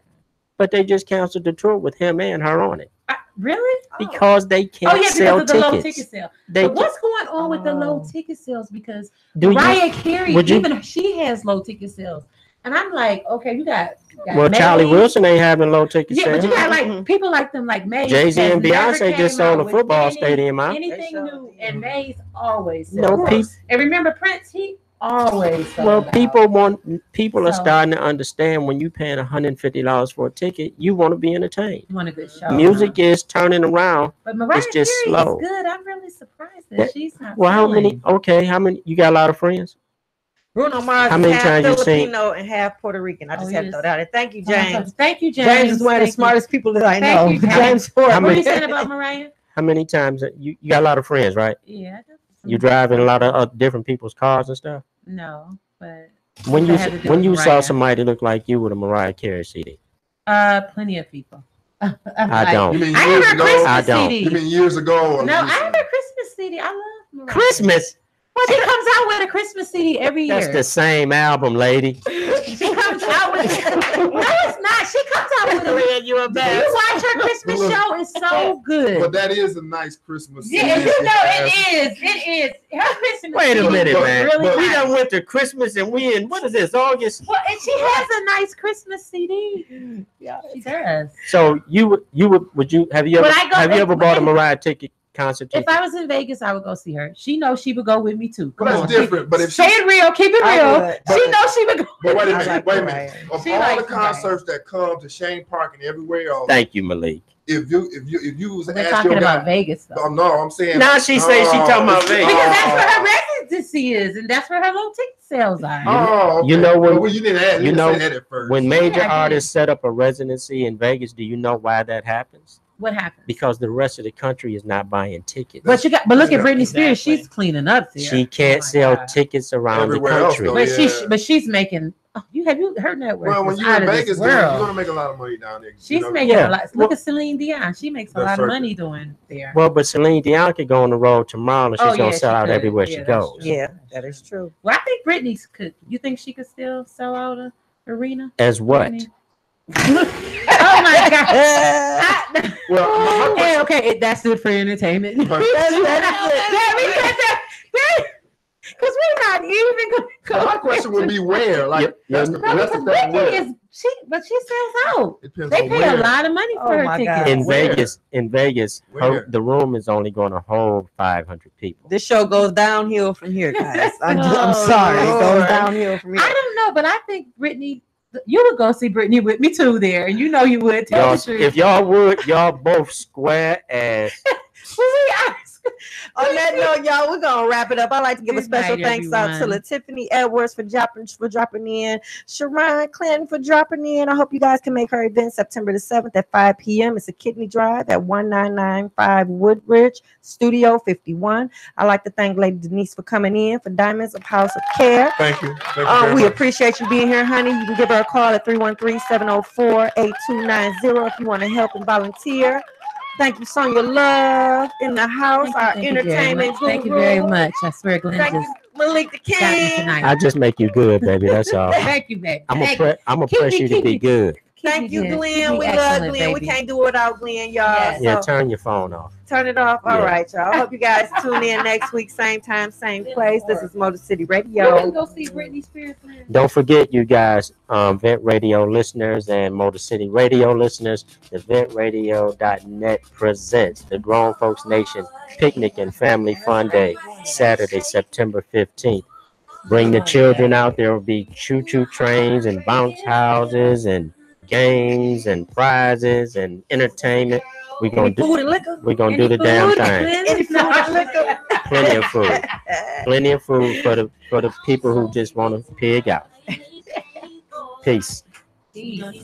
Speaker 5: But they just canceled the tour with him and her on it
Speaker 2: Really?
Speaker 5: because they can't
Speaker 2: Oh yeah,
Speaker 5: sell
Speaker 2: because of the low
Speaker 5: tickets.
Speaker 2: ticket sale.
Speaker 5: They
Speaker 2: But what's going on with the low
Speaker 1: Oh.
Speaker 2: ticket sales? Because
Speaker 5: do you?
Speaker 2: Mariah Carey,
Speaker 5: would you-
Speaker 2: even she has low ticket sales, and I'm like, okay, you got
Speaker 5: Well, Charlie
Speaker 2: Maze.
Speaker 5: Wilson ain't having low ticket
Speaker 2: Yeah, but
Speaker 5: sales.
Speaker 2: you got like people like them, like Maze.
Speaker 5: Jay-Z
Speaker 2: has
Speaker 5: and
Speaker 2: never
Speaker 5: Beyonce
Speaker 2: came
Speaker 5: just sold
Speaker 2: out
Speaker 5: a
Speaker 2: with
Speaker 5: football stadium out.
Speaker 2: Anything
Speaker 1: They
Speaker 2: new,
Speaker 1: sure
Speaker 2: and Maze always
Speaker 5: No,
Speaker 2: sells.
Speaker 5: people.
Speaker 2: And remember Prince, he always sold
Speaker 5: Well,
Speaker 2: out.
Speaker 5: people are
Speaker 2: So-
Speaker 5: starting to understand when you paying $150 for a ticket, you want to be entertained.
Speaker 2: You want a good show.
Speaker 5: Music is turning around.
Speaker 2: But Mariah
Speaker 5: it's just
Speaker 2: Carey
Speaker 5: slow.
Speaker 2: is good. I'm really surprised that
Speaker 5: That-
Speaker 2: she's not.
Speaker 5: Well, how many?
Speaker 2: selling.
Speaker 5: Okay, how many? You got a lot of friends?
Speaker 1: Bruno Mars
Speaker 5: How
Speaker 1: is
Speaker 5: many
Speaker 1: half
Speaker 5: times you seen-
Speaker 1: Filipino and half Puerto Rican. I just
Speaker 2: Oh,
Speaker 1: had to
Speaker 2: yes.
Speaker 1: throw that out. Thank you,
Speaker 2: Oh, my
Speaker 1: James.
Speaker 2: gosh. Thank you, James.
Speaker 1: James is one of the
Speaker 2: Thank you.
Speaker 1: smartest people that I
Speaker 2: Thank
Speaker 1: know.
Speaker 2: you, James.
Speaker 1: James Ford.
Speaker 5: How
Speaker 2: What are
Speaker 5: many-
Speaker 2: you saying about Mariah?
Speaker 5: How many times you got a lot of friends, right?
Speaker 2: Yeah. I do.
Speaker 5: You driving a lot of different people's cars and stuff.
Speaker 2: No, but
Speaker 5: When you
Speaker 2: That had to do
Speaker 5: when
Speaker 2: with
Speaker 5: you saw
Speaker 2: Mariah.
Speaker 5: somebody look like you with a Mariah Carey CD,
Speaker 2: plenty of people.
Speaker 5: I don't.
Speaker 10: You mean
Speaker 2: I
Speaker 10: years
Speaker 2: have her
Speaker 10: ago?
Speaker 2: Christmas
Speaker 5: I don't.
Speaker 2: CD.
Speaker 10: You mean years ago? Or
Speaker 2: No, I
Speaker 10: just-
Speaker 2: have a Christmas CD. I love Mariah.
Speaker 5: Christmas.
Speaker 2: She comes out with a Christmas CD every year.
Speaker 5: That's the same album, lady.
Speaker 2: She comes out with no, it's not. She comes out with a
Speaker 5: you a
Speaker 2: Do you watch her Christmas
Speaker 10: Look.
Speaker 2: show? It's so good.
Speaker 10: But that is a nice Christmas.
Speaker 2: Yeah,
Speaker 10: CD.
Speaker 2: you know it is. It is. Her Christmas
Speaker 5: Wait a
Speaker 2: CD
Speaker 5: minute,
Speaker 2: is
Speaker 5: man.
Speaker 2: Really
Speaker 5: We
Speaker 2: nice.
Speaker 5: done went to Christmas and we in what is this August?
Speaker 2: Well, and she has a nice Christmas CD. Yeah, she does.
Speaker 5: So would you have you ever
Speaker 2: When I go-
Speaker 5: have you ever bought a
Speaker 2: when-
Speaker 5: Mariah ticket concert
Speaker 2: If
Speaker 5: ticket?
Speaker 2: I was in Vegas, I would go see her. She knows she would go with me too. Come
Speaker 10: But
Speaker 2: on,
Speaker 10: that's different. But if
Speaker 2: say
Speaker 10: she,
Speaker 2: it real, keep it
Speaker 1: I
Speaker 2: real.
Speaker 1: would.
Speaker 2: She knows she would go.
Speaker 10: but wait a
Speaker 1: I
Speaker 10: minute,
Speaker 1: like
Speaker 10: wait a
Speaker 1: Mariah.
Speaker 10: minute. Of
Speaker 2: She
Speaker 10: all
Speaker 2: likes
Speaker 10: the concerts that come to Shane Park and everywhere else,
Speaker 5: Thank you, Malik.
Speaker 10: if you was
Speaker 2: We're
Speaker 10: ask
Speaker 2: talking
Speaker 10: your
Speaker 2: about
Speaker 10: guy,
Speaker 2: Vegas though.
Speaker 10: no, I'm saying
Speaker 5: Now she say she talking about
Speaker 10: it's-
Speaker 5: Vegas.
Speaker 2: Because that's where
Speaker 10: oh.
Speaker 2: her residency is, and that's where her low ticket sales are.
Speaker 10: Oh, okay.
Speaker 5: You know when-
Speaker 10: well, you didn't add,
Speaker 5: you
Speaker 10: you
Speaker 5: know
Speaker 10: say that at first.
Speaker 5: When major
Speaker 2: Yeah, I did.
Speaker 5: artists set up a residency in Vegas, do you know why that happens?
Speaker 2: What happened?
Speaker 5: Because the rest of the country is not buying tickets.
Speaker 2: But look at Britney Spears.
Speaker 5: Exactly.
Speaker 2: She's cleaning up there.
Speaker 5: She can't
Speaker 2: Oh my
Speaker 5: sell
Speaker 2: God.
Speaker 5: tickets around
Speaker 10: Everywhere
Speaker 5: the
Speaker 10: else,
Speaker 5: country.
Speaker 10: though.
Speaker 2: But
Speaker 10: Yeah.
Speaker 2: she's making. Oh, have you her network?
Speaker 10: well, when
Speaker 2: is
Speaker 10: you're
Speaker 2: out
Speaker 10: in
Speaker 2: of this
Speaker 10: Vegas, then you're
Speaker 2: world.
Speaker 10: gonna make a lot of money down there.
Speaker 2: She's
Speaker 10: you know?
Speaker 2: making
Speaker 5: Yeah.
Speaker 2: a lot. Look at Celine Dion. She makes a
Speaker 10: That's
Speaker 2: lot of
Speaker 10: circuit.
Speaker 2: money doing there.
Speaker 5: Well, but Celine Dion could go on the road tomorrow and she's
Speaker 2: Oh,
Speaker 5: gonna
Speaker 2: yeah,
Speaker 5: sell
Speaker 2: she
Speaker 5: out
Speaker 2: could.
Speaker 5: everywhere
Speaker 2: Yeah,
Speaker 5: she
Speaker 2: that's
Speaker 5: goes.
Speaker 2: true.
Speaker 1: Yeah, that is true.
Speaker 2: Well, I think Britney could. You think she could still sell out a arena?
Speaker 5: As what?
Speaker 2: Britney? Oh my God!
Speaker 10: Well, my
Speaker 2: Okay, that's it for entertainment.
Speaker 10: My-
Speaker 2: Because we're not even going to go.
Speaker 10: my question would be where? Like
Speaker 5: Yep.
Speaker 10: that's the
Speaker 2: No,
Speaker 10: that's the
Speaker 2: because
Speaker 10: thing.
Speaker 2: Britney
Speaker 10: Where?
Speaker 2: is but she sells out.
Speaker 10: It depends
Speaker 2: They
Speaker 10: on
Speaker 2: pay
Speaker 10: where.
Speaker 2: a lot of money for
Speaker 1: Oh
Speaker 2: her
Speaker 1: my
Speaker 2: tickets.
Speaker 1: God.
Speaker 5: In
Speaker 10: Where?
Speaker 5: Vegas,
Speaker 10: Where?
Speaker 5: the room is only going to hold 500 people.
Speaker 1: This show goes downhill from here, guys. I'm
Speaker 2: Oh,
Speaker 1: sorry. It
Speaker 2: Lord.
Speaker 1: goes downhill from here.
Speaker 2: I don't know, but I think Britney, you would go see Britney with me too there, and you know you would. Tell
Speaker 5: Y'all,
Speaker 2: the truth.
Speaker 5: if y'all would, y'all both square ass.
Speaker 1: On that note, y'all, we're gonna wrap it up. I'd like to give a
Speaker 2: Good
Speaker 1: special
Speaker 2: night,
Speaker 1: thanks out to
Speaker 2: everyone.
Speaker 1: Latiffany Edwards for dropping in, Sharon Clinton for dropping in. I hope you guys can make her event September the 7th at 5 p.m. It's a kidney drive at 1995 Woodridge, Studio 51. I'd like to thank Lady Denise for coming in for Diamonds of House of Care.
Speaker 10: Thank you. Thank you very
Speaker 1: We
Speaker 10: much.
Speaker 1: appreciate you being here, honey. You can give her a call at 313-704-8290 if you want to help and volunteer. Thank you, Sonia Love in the house, our
Speaker 2: Thank you very
Speaker 1: entertainment
Speaker 2: much. Thank you very much. I swear, Glenn
Speaker 1: Thank
Speaker 2: just
Speaker 1: you, Malik the
Speaker 2: got me
Speaker 1: King.
Speaker 2: tonight.
Speaker 5: I just make you good, baby. That's all.
Speaker 2: Thank you, baby.
Speaker 5: I'm
Speaker 2: Thank
Speaker 5: gonna
Speaker 2: Keep
Speaker 5: press
Speaker 2: me-
Speaker 5: you to
Speaker 2: keep
Speaker 5: be
Speaker 2: me-
Speaker 5: good.
Speaker 1: Thank you,
Speaker 2: Keep
Speaker 1: Glenn.
Speaker 2: me
Speaker 1: We love
Speaker 2: excellent,
Speaker 1: Glenn. We
Speaker 2: baby.
Speaker 1: can't do it without Glenn, y'all.
Speaker 2: Yes.
Speaker 5: Yeah,
Speaker 1: So
Speaker 5: turn your phone off.
Speaker 1: turn it off. All
Speaker 5: Yeah.
Speaker 1: right, y'all. I hope you guys tune in next week, same time, same place. This is Motor City
Speaker 2: We're gonna
Speaker 1: Radio.
Speaker 2: go see Britney Spears. Man.
Speaker 5: Don't forget, you guys, Vent Radio listeners and Motor City Radio listeners, the VentRadio.net presents the Grown Folks Nation Picnic and Family Fun Day, Saturday, September 15th. Bring the children out. There will be choo-choo trains and bounce houses and games and prizes and entertainment. We're gonna do.
Speaker 1: Food and liquor.
Speaker 5: We're gonna do the damn thing.
Speaker 1: Any food and liquor.
Speaker 5: Plenty of food. Plenty of food for the people who just want to pig out. Peace.
Speaker 9: What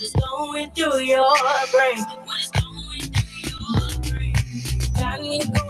Speaker 9: is going through your brain? Got me going